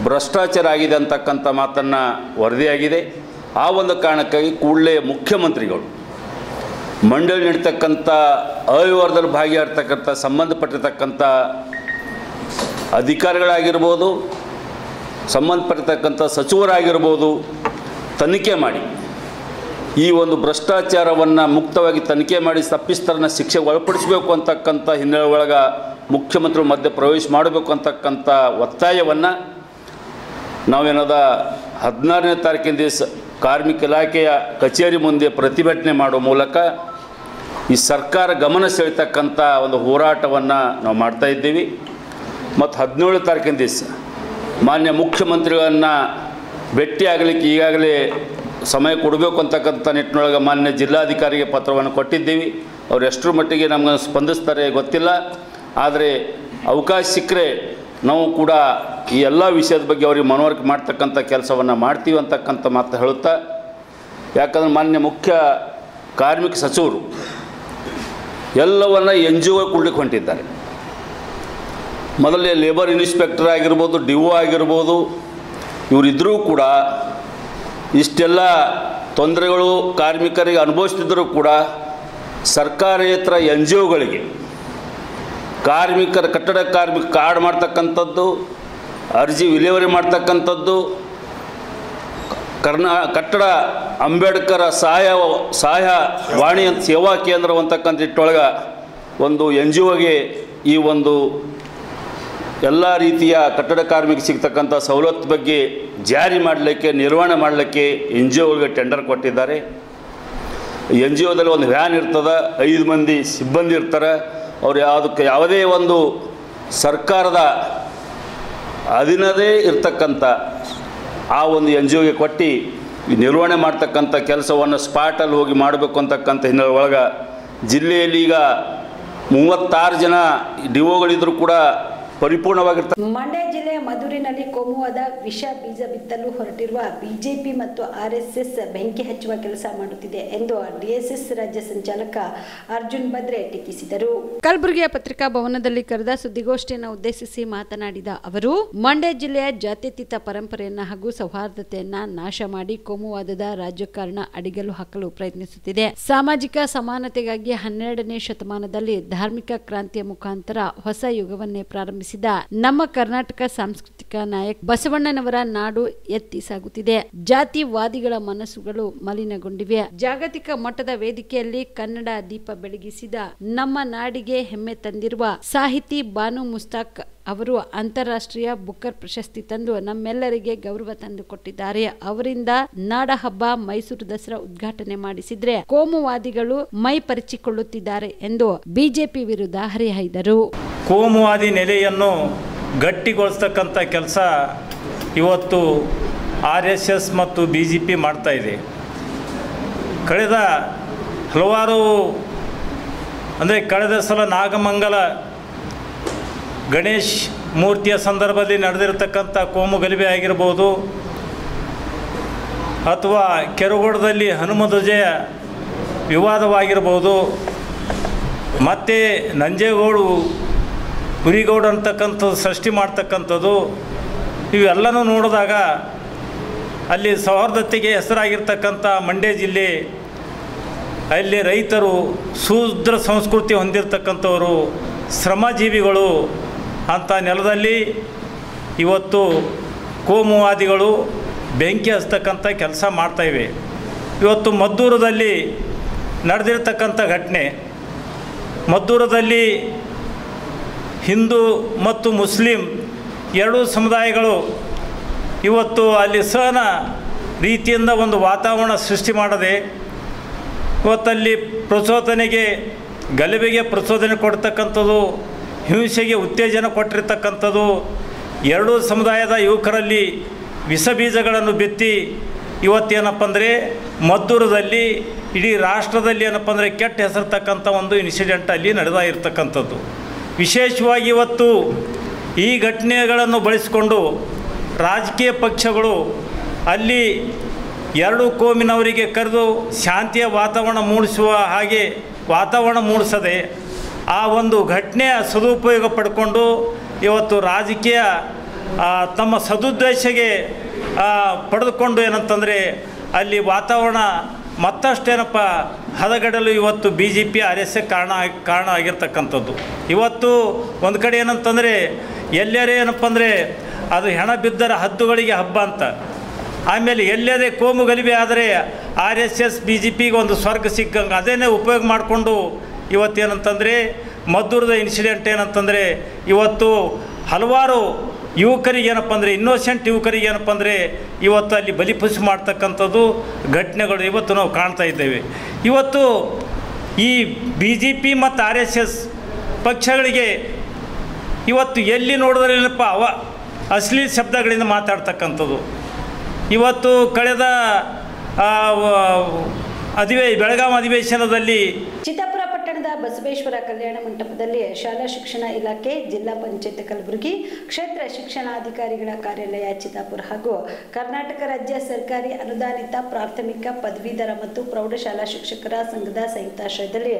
ಭ್ರಷ್ಟಾಚಾರ ಆಗಿದೆ ಅಂತಕ್ಕಂಥ ಮಾತನ್ನು ವರದಿಯಾಗಿದೆ. ಆ ಒಂದು ಕಾರಣಕ್ಕಾಗಿ ಕೂಡಲೇ ಮುಖ್ಯಮಂತ್ರಿಗಳು ಮಂಡಳಿ ನಡೀತಕ್ಕಂಥ ಅವ್ಯವಹಾರದಲ್ಲಿ ಭಾಗಿಯಾಗಿರ್ತಕ್ಕಂಥ ಸಂಬಂಧಪಟ್ಟಿರ್ತಕ್ಕಂಥ ಅಧಿಕಾರಿಗಳಾಗಿರ್ಬೋದು, ಸಂಬಂಧಪಟ್ಟಿರ್ತಕ್ಕಂಥ ಸಚಿವರಾಗಿರ್ಬೋದು ತನಿಖೆ ಮಾಡಿ ಈ ಒಂದು ಭ್ರಷ್ಟಾಚಾರವನ್ನು ಮುಕ್ತವಾಗಿ ತನಿಖೆ ಮಾಡಿ ತಪ್ಪಿತಸ್ಥರನ್ನ ಶಿಕ್ಷೆಗೆ ಒಳಪಡಿಸಬೇಕು ಅಂತಕ್ಕಂಥ ಹಿನ್ನೆಲೆ ಒಳಗೆ ಮುಖ್ಯಮಂತ್ರಿ ಮಧ್ಯೆ ಪ್ರವೇಶ ಮಾಡಬೇಕು ಅಂತಕ್ಕಂಥ ಒತ್ತಾಯವನ್ನು ನಾವೇನದ 16ನೇ ತಾರೀಕಿನ ದಿವಸ ಕಾರ್ಮಿಕ ಇಲಾಖೆಯ ಕಚೇರಿ ಮುಂದೆ ಪ್ರತಿಭಟನೆ ಮಾಡುವ ಮೂಲಕ ಈ ಸರ್ಕಾರ ಗಮನ ಸೆಳೆತಕ್ಕಂಥ ಒಂದು ಹೋರಾಟವನ್ನು ನಾವು ಮಾಡ್ತಾಯಿದ್ದೀವಿ. ಮತ್ತು 17ನೇ ತಾರೀಕಿನ ದಿವಸ ಮಾನ್ಯ ಮುಖ್ಯಮಂತ್ರಿಗಳನ್ನು ಭೇಟಿಯಾಗಲಿಕ್ಕೆ ಈಗಾಗಲೇ ಸಮಯ ಕೊಡಬೇಕು ಅಂತಕ್ಕಂಥ ನಿಟ್ಟಿನೊಳಗೆ ಮಾನ್ಯ ಜಿಲ್ಲಾಧಿಕಾರಿಗೆ ಪತ್ರವನ್ನು ಕೊಟ್ಟಿದ್ದೀವಿ. ಅವರು ಎಷ್ಟರ ಮಟ್ಟಿಗೆ ನಮ್ಗೆ ಸ್ಪಂದಿಸ್ತಾರೆ ಗೊತ್ತಿಲ್ಲ. ಆದರೆ ಅವಕಾಶ ಸಿಕ್ಕರೆ ನಾವು ಕೂಡ ಈ ಎಲ್ಲ ವಿಷಯದ ಬಗ್ಗೆ ಅವರಿಗೆ ಮನವರಿಕೆ ಮಾಡ್ತಕ್ಕಂಥ ಕೆಲಸವನ್ನು ಮಾಡ್ತೀವಿ ಅಂತಕ್ಕಂಥ ಮಾತು ಹೇಳುತ್ತಾ, ಯಾಕಂದರೆ ಮಾನ್ಯ ಮುಖ್ಯ ಕಾರ್ಮಿಕ ಸಚಿವರು ಎಲ್ಲವನ್ನು NGO ಕೊಡ್ಲಿಕ್ಕೆ ಹೊಂಟಿದ್ದಾರೆ. ಮೊದಲೇ ಲೇಬರ್ ಇನ್ಸ್ಪೆಕ್ಟರ್ ಆಗಿರ್ಬೋದು, DO ಆಗಿರ್ಬೋದು, ಇವರಿದ್ದರೂ ಕೂಡ ಇಷ್ಟೆಲ್ಲ ತೊಂದರೆಗಳು ಕಾರ್ಮಿಕರಿಗೆ ಅನುಭವಿಸ್ತಿದ್ದರೂ ಕೂಡ ಸರ್ಕಾರೇತರ NGOಗಳಿಗೆ ಕಟ್ಟಡ ಕಾರ್ಮಿಕ ಕಾರ್ಡ್ ಮಾಡ್ತಕ್ಕಂಥದ್ದು, ಅರ್ಜಿ ವಿಲೇವಾರಿ ಮಾಡ್ತಕ್ಕಂಥದ್ದು, ಕಟ್ಟಡ ಅಂಬೇಡ್ಕರ್ ಸಹಾಯವಾಣಿ ಅಂತ ಸೇವಾ ಕೇಂದ್ರ ಅಂತಕ್ಕಂಥ ಇಟ್ಟೊಳಗೆ ಒಂದು NGOಗೆ ಈ ಒಂದು ಎಲ್ಲ ರೀತಿಯ ಕಟ್ಟಡ ಕಾರ್ಮಿಕ ಸಿಗ್ತಕ್ಕಂಥ ಸವಲತ್ತು ಬಗ್ಗೆ ಜಾರಿ ಮಾಡಲಿಕ್ಕೆ, ನಿರ್ವಹಣೆ ಮಾಡಲಿಕ್ಕೆ NGOಗಳಿಗೆ ಟೆಂಡರ್ ಕೊಟ್ಟಿದ್ದಾರೆ. NGOದಲ್ಲಿ ಒಂದು ವ್ಯಾನ್ ಇರ್ತದೆ, 5 ಮಂದಿ ಸಿಬ್ಬಂದಿ ಇರ್ತಾರೆ. ಅವ್ರು ಯಾವುದೇ ಒಂದು ಸರ್ಕಾರದ ಅಧೀನದೇ ಇರ್ತಕ್ಕಂಥ ಆ ಒಂದು NGOಗೆ ಕೊಟ್ಟು ನಿರ್ವಹಣೆ ಮಾಡ್ತಕ್ಕಂಥ ಕೆಲಸವನ್ನು ಸ್ಪಾಟಲ್ಲಿ ಹೋಗಿ ಮಾಡಬೇಕು ಅಂತಕ್ಕಂಥ ಹಿನ್ನೆಲೆ ಒಳಗೆ ಜಿಲ್ಲೆಯಲ್ಲಿ ಈಗ 36 ಜನ DOಗಳಿದ್ದರೂ ಕೂಡ ಪರಿಪೂರ್ಣವಾಗಿರ್ತಾರೆ. ಮಂಡ್ಯ ಜಿಲ್ಲೆಯ ಮಧುರಿನಲ್ಲಿ ಕೋಮುವಾದ ವಿಷ ಬೀಜ ಬಿತ್ತಲು ಹೊರಟಿರುವ ಬಿಜೆಪಿ ಮತ್ತು RSS ಬೆಂಕಿ ಹಚ್ಚುವ ಕೆಲಸ ಮಾಡುತ್ತಿದೆ ಎಂದು DSS ರಾಜ್ಯ ಸಂಚಾಲಕ ಅರ್ಜುನ್ ಬದ್ರೆ ಟೀಕಿಸಿದರು. ಕಲಬುರಗಿಯ ಪತ್ರಿಕಾ ಭವನದಲ್ಲಿ ಕರೆದ ಸುದ್ದಿಗೋಷ್ಠಿಯನ್ನು ಉದ್ದೇಶಿಸಿ ಮಾತನಾಡಿದ ಅವರು, ಮಂಡ್ಯ ಜಿಲ್ಲೆಯ ಜಾತ್ಯತೀತ ಪರಂಪರೆಯನ್ನ ಹಾಗೂ ಸೌಹಾರ್ದತೆಯನ್ನ ನಾಶ ಮಾಡಿ ಕೋಮುವಾದದ ರಾಜಕಾರಣ ಅಡಿಗಲು ಹಾಕಲು ಪ್ರಯತ್ನಿಸುತ್ತಿದೆ. ಸಾಮಾಜಿಕ ಸಮಾನತೆಗಾಗಿ 12ನೇ ಶತಮಾನದಲ್ಲಿ ಧಾರ್ಮಿಕ ಕ್ರಾಂತಿಯ ಮುಖಾಂತರ ಹೊಸ ಯುಗವನ್ನೇ ಪ್ರಾರಂಭಿಸಿದ ನಮ್ಮ ಕರ್ನಾಟಕ ಸಾಂಸ್ಕೃತಿಕ ನಾಯಕ ಬಸವಣ್ಣನವರ ನಾಡು ಎತ್ತಿ ಸಾಗುತ್ತಿದೆ. ಜಾತಿವಾದಿಗಳ ಮನಸ್ಸುಗಳು ಮಲಿನಗೊಂಡಿವೆ. ಜಾಗತಿಕ ಮಟ್ಟದ ವೇದಿಕೆಯಲ್ಲಿ ಕನ್ನಡ ದೀಪ ಬೆಳಗಿಸಿದ ನಮ್ಮ ನಾಡಿಗೆ ಹೆಮ್ಮೆ ತಂದಿರುವ ಸಾಹಿತಿ ಬಾನು ಮುಸ್ತಾಕ್ ಅವರು ಅಂತಾರಾಷ್ಟ್ರೀಯ ಬುಕ್ಕರ್ ಪ್ರಶಸ್ತಿ ತಂದು ನಮ್ಮೆಲ್ಲರಿಗೆ ಗೌರವ ತಂದುಕೊಟ್ಟಿದ್ದಾರೆ. ಅವರಿಂದ ನಾಡ ಹಬ್ಬ ಮೈಸೂರು ದಸರಾ ಉದ್ಘಾಟನೆ ಮಾಡಿಸಿದ್ರೆ ಕೋಮುವಾದಿಗಳು ಮೈ ಪರಿಚಿಕೊಳ್ಳುತ್ತಿದ್ದಾರೆ ಎಂದು ಬಿಜೆಪಿ ವಿರುದ್ಧ ಹರಿಹಾಯ್ದರು. ಕೋಮುವಾದಿ ನೆಲೆಯನ್ನು ಗಟ್ಟಿಗೊಳಿಸ್ತಕ್ಕಂಥ ಕೆಲಸ ಇವತ್ತು RSS ಮತ್ತು BJP ಮಾಡ್ತಾ ಇದೆ. ಕಳೆದ ಹಲವಾರು ಅಂದರೆ ಕಳೆದ ಸಲ ನಾಗಮಂಗಲ ಗಣೇಶ್ ಮೂರ್ತಿಯ ಸಂದರ್ಭದಲ್ಲಿ ನಡೆದಿರತಕ್ಕಂಥ ಕೋಮು ಗಲಭೆ ಆಗಿರ್ಬೋದು, ಅಥವಾ ಕೆರಗೋಡದಲ್ಲಿ ಹನುಮಧ್ವಜೆಯ ವಿವಾದವಾಗಿರ್ಬೋದು, ಮತ್ತು ನಂಜೇಗೌಡು ಹುರಿಗೌಡ ಅಂತಕ್ಕಂಥದ್ದು ಸೃಷ್ಟಿ ಮಾಡ್ತಕ್ಕಂಥದ್ದು, ಇವೆಲ್ಲನೂ ನೋಡಿದಾಗ ಅಲ್ಲಿ ಸೌಹಾರ್ದತೆಗೆ ಹೆಸರಾಗಿರ್ತಕ್ಕಂಥ ಮಂಡ್ಯ ಜಿಲ್ಲೆ, ಅಲ್ಲಿ ರೈತರು ಶೂದ್ರ ಸಂಸ್ಕೃತಿ ಹೊಂದಿರತಕ್ಕಂಥವರು, ಶ್ರಮಜೀವಿಗಳು ಅಂಥ ನೆಲದಲ್ಲಿ ಇವತ್ತು ಕೋಮುವಾದಿಗಳು ಬೆಂಕಿ ಹಚ್ಚತಕ್ಕಂಥ ಕೆಲಸ ಮಾಡ್ತಾಯಿವೆ. ಇವತ್ತು ಮದ್ದೂರದಲ್ಲಿ ನಡೆದಿರ್ತಕ್ಕಂಥ ಘಟನೆ, ಮದ್ದೂರದಲ್ಲಿ ಹಿಂದೂ ಮತ್ತು ಮುಸ್ಲಿಂ ಎರಡೂ ಸಮುದಾಯಗಳು ಇವತ್ತು ಅಲ್ಲಿ ಸಹನ ರೀತಿಯಿಂದ ಒಂದು ವಾತಾವರಣ ಸೃಷ್ಟಿ ಮಾಡದೆ ಇವತ್ತಲ್ಲಿ ಪ್ರಚೋದನೆಗೆ, ಗಲಭೆಗೆ ಪ್ರಚೋದನೆ ಕೊಡ್ತಕ್ಕಂಥದ್ದು, ಹಿಂಸೆಗೆ ಉತ್ತೇಜನ ಕೊಟ್ಟಿರ್ತಕ್ಕಂಥದ್ದು, ಎರಡೂ ಸಮುದಾಯದ ಯುವಕರಲ್ಲಿ ವಿಷ ಬೀಜಗಳನ್ನು ಬಿತ್ತಿ ಇವತ್ತೇನಪ್ಪ ಅಂದರೆ ಮದ್ದೂರದಲ್ಲಿ ಇಡೀ ರಾಷ್ಟ್ರದಲ್ಲಿ ಏನಪ್ಪ ಅಂದರೆ ಕೆಟ್ಟ ಹೆಸರ್ತಕ್ಕಂಥ ಒಂದು ಇನ್ಸಿಡೆಂಟ್ ಅಲ್ಲಿ ನಡೆದಾಗಿರ್ತಕ್ಕಂಥದ್ದು. ವಿಶೇಷವಾಗಿ ಇವತ್ತು ಈ ಘಟನೆಗಳನ್ನು ಬಳಸಿಕೊಂಡು ರಾಜಕೀಯ ಪಕ್ಷಗಳು ಅಲ್ಲಿ ಎರಡು ಕೋಮಿನವರಿಗೆ ಕರೆದು ಶಾಂತಿಯ ವಾತಾವರಣ ಮೂಡಿಸುವ ಹಾಗೆ ವಾತಾವರಣ ಮೂಡಿಸದೆ ಆ ಒಂದು ಘಟನೆಯ ಸದುಪಯೋಗ ಪಡ್ಕೊಂಡು ಇವತ್ತು ರಾಜಕೀಯ ತಮ್ಮ ಸದುದ್ದೇಶಕ್ಕೆ ಪಡೆದುಕೊಂಡು ಏನಂತಂದರೆ ಅಲ್ಲಿ ವಾತಾವರಣ ಮತ್ತಷ್ಟೇನಪ್ಪ ಹದಗೆಡಲು ಇವತ್ತು BJP RSS ಕಾರಣ ಆಗಿರ್ತಕ್ಕಂಥದ್ದು. ಇವತ್ತು ಒಂದು ಕಡೆ ಏನಂತಂದರೆ ಎಲ್ಲರೇ ಏನಪ್ಪ ಅಂದರೆ ಅದು ಹೆಣ ಬಿದ್ದರ ಹದ್ದುಗಳಿಗೆ ಹಬ್ಬ ಅಂತ, ಆಮೇಲೆ ಎಲ್ಲದೇ ಕೋಮು ಗಲಭೆ ಆದರೆ RSS BJPಗೆ ಒಂದು ಸ್ವರ್ಗ ಸಿಕ್ಕಂಗೆ ಅದೇನೇ ಉಪಯೋಗ ಮಾಡಿಕೊಂಡು ಇವತ್ತೇನಂತಂದರೆ ಮದ್ದೂರದ ಇನ್ಸಿಡೆಂಟ್ ಏನಂತಂದರೆ ಇವತ್ತು ಹಲವಾರು ಯುವಕರಿಗೆ ಏನಪ್ಪ ಅಂದರೆ ಇನ್ನೋಸೆಂಟ್ ಯುವಕರಿಗೆ ಏನಪ್ಪ ಅಂದರೆ ಇವತ್ತು ಅಲ್ಲಿ ಬಲಿಪಶು ಮಾಡ್ತಕ್ಕಂಥದ್ದು ಘಟನೆಗಳು ಇವತ್ತು ನಾವು ಕಾಣ್ತಾ ಇದ್ದೇವೆ. ಇವತ್ತು ಈ BJP ಮತ್ತು RSS ಪಕ್ಷಗಳಿಗೆ ಇವತ್ತು ಎಲ್ಲಿ ನೋಡಿದ್ರೇನಪ್ಪ ಅಶ್ಲೀಲ ಶಬ್ದಗಳಿಂದ ಮಾತಾಡ್ತಕ್ಕಂಥದ್ದು. ಇವತ್ತು ಕಳೆದ ಬೆಳಗಾವಿ ಅಧಿವೇಶನದಲ್ಲಿ ಚಿತ್ತಾಪುರ ಪಟ್ಟಣದ ಬಸವೇಶ್ವರ ಕಲ್ಯಾಣ ಮಂಟಪದಲ್ಲಿ ಶಾಲಾ ಶಿಕ್ಷಣ ಇಲಾಖೆ, ಜಿಲ್ಲಾ ಪಂಚಾಯತ್ ಕಲಬುರಗಿ, ಕ್ಷೇತ್ರ ಶಿಕ್ಷಣಾಧಿಕಾರಿಗಳ ಕಾರ್ಯಾಲಯ ಚಿತ್ತಾಪುರ ಹಾಗೂ ಕರ್ನಾಟಕ ರಾಜ್ಯ ಸರ್ಕಾರಿ ಅನುದಾನಿತ ಪ್ರಾಥಮಿಕ ಪದವೀಧರ ಮತ್ತು ಪ್ರೌಢಶಾಲಾ ಶಿಕ್ಷಕರ ಸಂಘದ ಸಂಯುಕ್ತಾಶ್ರಯದಲ್ಲಿ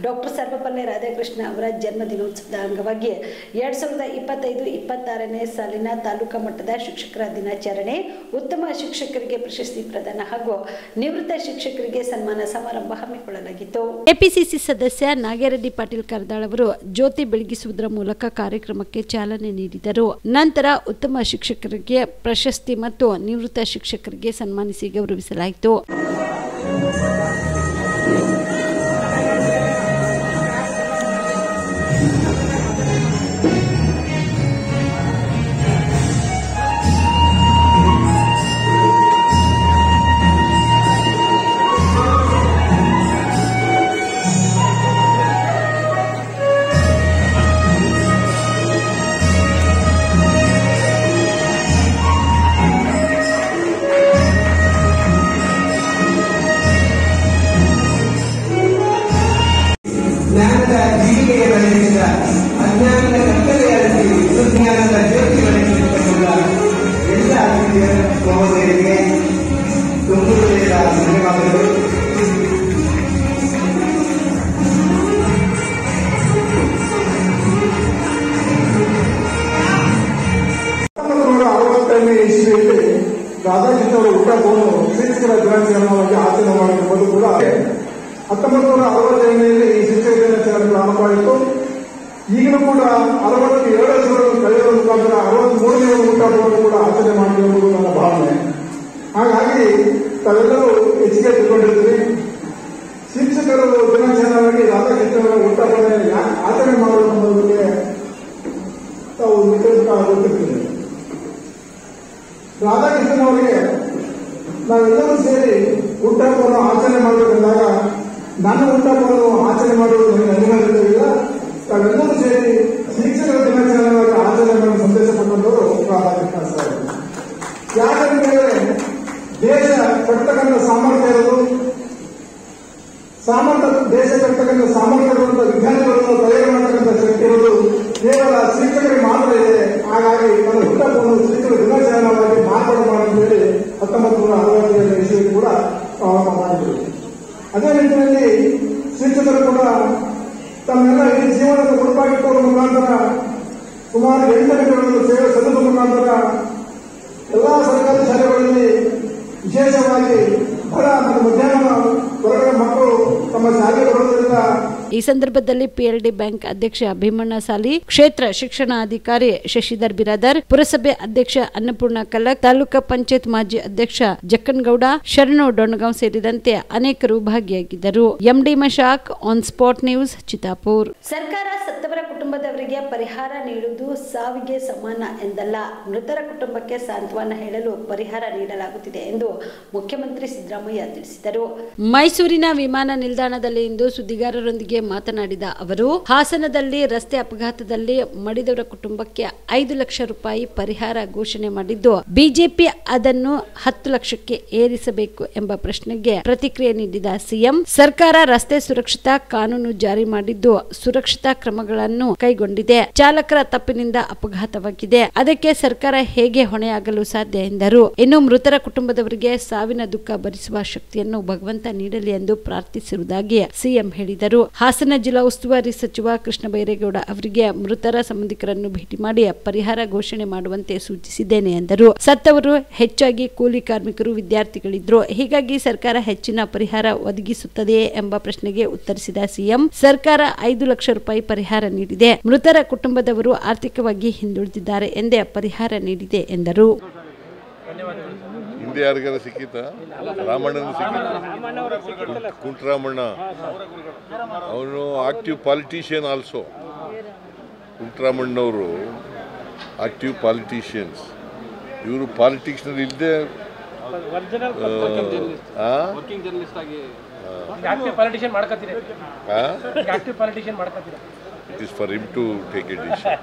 ಡಾಕ್ಟರ್ ಸರ್ವಪಲ್ಲಿ ರಾಧಾಕೃಷ್ಣ ಅವರ ಜನ್ಮ ದಿನೋತ್ಸವದ ಅಂಗವಾಗಿ 2025-26ನೇ ಸಾಲಿನ ತಾಲೂಕಾ ಮಟ್ಟದ ಶಿಕ್ಷಕರ ದಿನಾಚರಣೆ, ಉತ್ತಮ ಶಿಕ್ಷಕರಿಗೆ ಪ್ರಶಸ್ತಿ ಪ್ರದಾನ ಹಾಗೂ ನಿವೃತ್ತ ಶಿಕ್ಷಕರಿಗೆ ಸನ್ಮಾನ ಸಮಾರಂಭ ಹಮ್ಮಿಕೊಳ್ಳಲಾಗಿತ್ತು. ಕೆಪಿಸಿಸಿ ಸದಸ್ಯ ನಾಗೇರೆಡ್ಡಿ ಪಾಟೀಲ್ ಕರ್ದಾಳ್ ಅವರು ಜ್ಯೋತಿ ಬೆಳಗಿಸುವುದರ ಮೂಲಕ ಕಾರ್ಯಕ್ರಮಕ್ಕೆ ಚಾಲನೆ ನೀಡಿದರು. ನಂತರ ಉತ್ತಮ ಶಿಕ್ಷಕರಿಗೆ ಪ್ರಶಸ್ತಿ ಮತ್ತು ನಿವೃತ್ತ ಶಿಕ್ಷಕರಿಗೆ ಸನ್ಮಾನಿಸಿ ಗೌರವಿಸಲಾಯಿತು. ರಾಧಾಕೃಷ್ಣವರ ಹುಟ್ಟಹಬ್ಬವನ್ನು ಶಿಕ್ಷಕರ ದಿನಾಚರಣೆಯಾಗಿ ಆಚರಣೆ ಮಾಡಿರುವುದು ಕೂಡ 1965ರಲ್ಲಿ ಈ ಶಿಕ್ಷಕ ದಿನಾಚರಣೆ ಪ್ರಾರಂಭವಾಯಿತು. ಈಗಲೂ ಕೂಡ 67 ವರ್ಷಗಳನ್ನು ಕಳೆಯುವ ಮುಖಾಂತರ 63ನೇ ಹುಟ್ಟಹಬ್ಬವನ್ನು ಕೂಡ ಆಚರಣೆ ಮಾಡಿರುವುದು ನನ್ನ ಭಾವನೆ. ಹಾಗಾಗಿ ತಾವೆಲ್ಲರೂ ಹೆಚ್ಚಿಗೆ ತಿಳ್ಕೊಂಡಿರ್ತೀರಿ. ಶಿಕ್ಷಕರು ದಿನಾಚರಣೆಯಾಗಿ ರಾಧಾಕೃಷ್ಣವರ ಹುಟ್ಟಹಬ್ಬವನ್ನು ಆಚರಣೆ ಮಾಡುವ ಬಗ್ಗೆ ತಾವು ಗೊತ್ತಿರ್ತೀರಿ. ರಾಧಾಕೃಷ್ಣನ್ ಅವರಿಗೆ ನಾವೆಲ್ಲರೂ ಸೇರಿ ಹುಟ್ಟಹಬ್ಬವನ್ನು ಆಚರಣೆ ಮಾಡಬೇಕೆಂದಾಗ ನನ್ನ ಹುಟ್ಟಹಬ್ಬವನ್ನು ಆಚರಣೆ ಮಾಡುವುದು ನನಗೆ ಅನಿವಾರ್ಯತೆಯಿಲ್ಲ. ತಾವೆಲ್ಲರೂ ಸೇರಿ ಶಿಕ್ಷಕರ ದಿನಾಚರಣೆಯಾಗಿ ಆಚರಣೆ ಮಾಡಲು ಸಂದೇಶ ಕೊಟ್ಟವರು ರಾಧಾಕೃಷ್ಣ ಸರ್. ಯಾಕಂದ್ರೆ ದೇಶ ಕಟ್ಟತಕ್ಕಂಥ ಸಾಮರ್ಥ್ಯ ಇರೋದು ದೇಶದಲ್ಲಿರ್ತಕ್ಕಂಥ ಸಾಮರ್ಥ್ಯಗಳಿರುವಂತಹ ವಿಜ್ಞಾನಿಗಳನ್ನು ತಯಾರು ಮಾಡತಕ್ಕಂಥ ಶಕ್ತಿ ಇರುವುದು ಕೇವಲ ಶಿಕ್ಷಕರಿಗೆ ಮಾತ್ರ ಇದೆ. ಹಾಗಾಗಿ ನನ್ನ ಹುಟ್ಟುಹಬ್ಬವನ್ನು ಶಿಕ್ಷಕರ ದಿನಾಚರಣೆಯಾಗಿ ಮಾರ್ಪಾಡು ಮಾಡಲು ಹೇಳಿ 1960ನೇ ಇಸ್ವಿಯಲ್ಲಿ ಕೂಡ ಮಾಡಿದರು. ಅದೇ ರೀತಿಯಲ್ಲಿ ಶಿಕ್ಷಕರು ಕೂಡ ತಮ್ಮೆಲ್ಲ ಈ ಜೀವನದ ಮುಡುಪಾಗಿಟ್ಟುವ ಮುಖಾಂತರ ಸುಮಾರು 8 ಗಂಟೆಗಳನ್ನು ಸೇವೆ ಸಲ್ಲಿಸುವ ಮುಖಾಂತರ ಎಲ್ಲಾ ಸರ್ಕಾರಿ ಶಾಲೆಗಳಲ್ಲಿ ವಿಶೇಷವಾಗಿ ಬಡ ಮತ್ತು ಮಧ್ಯಾಹ್ನ ವರ್ಗದ ಮಕ್ಕಳು ತಮ್ಮ ಶಾಲೆಗೆ ಬರುವುದರಿಂದ ಈ ಸಂದರ್ಭದಲ್ಲಿ ಪಿಎಲ್ಡಿ ಬ್ಯಾಂಕ್ ಅಧ್ಯಕ್ಷ ಭೀಮಣ್ಣ ಸಾಲಿ, ಕ್ಷೇತ್ರ ಶಿಕ್ಷಣಾಧಿಕಾರಿ ಶಶಿಧರ್ ಬಿರಾದರ್, ಪುರಸಭೆ ಅಧ್ಯಕ್ಷ ಅನ್ನಪೂರ್ಣ ಕಲ್ಲಕ್, ತಾಲೂಕಾ ಪಂಚಾಯತ್ ಮಾಜಿ ಅಧ್ಯಕ್ಷ ಜಕ್ಕನಗೌಡ, ಶರಣು ಡೊಣಗಾಂವ್ ಸೇರಿದಂತೆ ಅನೇಕರು ಭಾಗಿಯಾಗಿದ್ದರು. MD Mashak, on spot news, Chittapur. ಸರ್ಕಾರ ಸತ್ತವರ ಕುಟುಂಬದವರಿಗೆ ಪರಿಹಾರ ನೀಡುವುದು ಸಾವಿಗೆ ಸಮಾನ ಎಂದಲ್ಲ, ಮೃತರ ಕುಟುಂಬಕ್ಕೆ ಸಾಂತ್ವನ ಹೇಳಲು ಪರಿಹಾರ ನೀಡಲಾಗುತ್ತಿದೆ ಎಂದು ಮುಖ್ಯಮಂತ್ರಿ ಸಿದ್ದರಾಮಯ್ಯ ತಿಳಿಸಿದರು. ಮೈಸೂರಿನ ವಿಮಾನ ನಿಲ್ದಾಣದಲ್ಲಿ ಇಂದು ಸುದ್ದಿಗಾರರೊಂದಿಗೆ ಮಾತನಾಡಿದ ಅವರು, ಹಾಸನದಲ್ಲಿ ರಸ್ತೆ ಅಪಘಾತದಲ್ಲಿ ಮಡಿದವರ ಕುಟುಂಬಕ್ಕೆ 5 ಲಕ್ಷ ರೂಪಾಯಿ ಪರಿಹಾರ ಘೋಷಣೆ ಮಾಡಿದ್ದು, ಬಿಜೆಪಿ ಅದನ್ನು 10 ಲಕ್ಷಕ್ಕೆ ಏರಿಸಬೇಕು ಎಂಬ ಪ್ರಶ್ನೆಗೆ ಪ್ರತಿಕ್ರಿಯೆ ನೀಡಿದ ಸಿಎಂ, ಸರ್ಕಾರ ರಸ್ತೆ ಸುರಕ್ಷತಾ ಕಾನೂನು ಜಾರಿ ಮಾಡಿದ್ದು ಸುರಕ್ಷತಾ ಕ್ರಮಗಳನ್ನು ಕೈಗೊಂಡಿದೆ. ಚಾಲಕರ ತಪ್ಪಿನಿಂದ ಅಪಘಾತವಾಗಿದೆ, ಅದಕ್ಕೆ ಸರ್ಕಾರ ಹೇಗೆ ಹೊಣೆಯಾಗಲು ಸಾಧ್ಯ ಎಂದರು. ಇನ್ನು ಮೃತರ ಕುಟುಂಬದವರಿಗೆ ಸಾವಿನ ದುಃಖ ಭರಿಸುವ ಶಕ್ತಿಯನ್ನು ಭಗವಂತ ನೀಡಲಿ ಎಂದು ಪ್ರಾರ್ಥಿಸಿರುವುದಾಗಿ ಸಿಎಂ ಹೇಳಿದರು. ಹಾಸನ ಜಿಲ್ಲಾ ಉಸ್ತುವಾರಿ ಸಚಿವ ಕೃಷ್ಣ ಬೈರೇಗೌಡ ಅವರಿಗೆ ಮೃತರ ಸಂಬಂಧಿಕರನ್ನು ಭೇಟಿ ಮಾಡಿ ಪರಿಹಾರ ಘೋಷಣೆ ಮಾಡುವಂತೆ ಸೂಚಿಸಿದ್ದೇನೆ ಎಂದರು. ಸತ್ತವರು ಹೆಚ್ಚಾಗಿ ಕೂಲಿ ಕಾರ್ಮಿಕರು, ವಿದ್ಯಾರ್ಥಿಗಳಿದ್ರು. ಹೀಗಾಗಿ ಸರ್ಕಾರ ಹೆಚ್ಚಿನ ಪರಿಹಾರ ಒದಗಿಸುತ್ತದೆಯೇ ಎಂಬ ಪ್ರಶ್ನೆಗೆ ಉತ್ತರಿಸಿದ ಸಿಎಂ, ಸರ್ಕಾರ 5 ಲಕ್ಷ ರೂಪಾಯಿ ಪರಿಹಾರ ನೀಡಿದೆ. ಮೃತರ ಕುಟುಂಬದವರು ಆರ್ಥಿಕವಾಗಿ ಹಿಂದುಳಿದಿದ್ದಾರೆ ಎಂದೇ ಪರಿಹಾರ ನೀಡಿದೆ ಎಂದರು. ಹಿಂದೆ ಯಾರಿಗಾರ ಸಿಕ್ಕಿತ? ರಾಮಣ್ಣನ ಸಿಕ್ಕಿತ, ಕುಂಟರಾಮಣ್ಣ, ಅವನು ಆಕ್ಟಿವ್ ಪಾಲಿಟಿಷಿಯನ್ ಆಲ್ಸೋ. ಕುಂಟರಾಮಣ್ಣವರು ಆಕ್ಟಿವ್ ಪಾಲಿಟಿಷಿಯನ್ಸ್. ಇವರು ಪಾಲಿಟಿಕ್ಸ್ನಲ್ಲಿ ಇಲ್ಲದೆ It is for him to take a decision.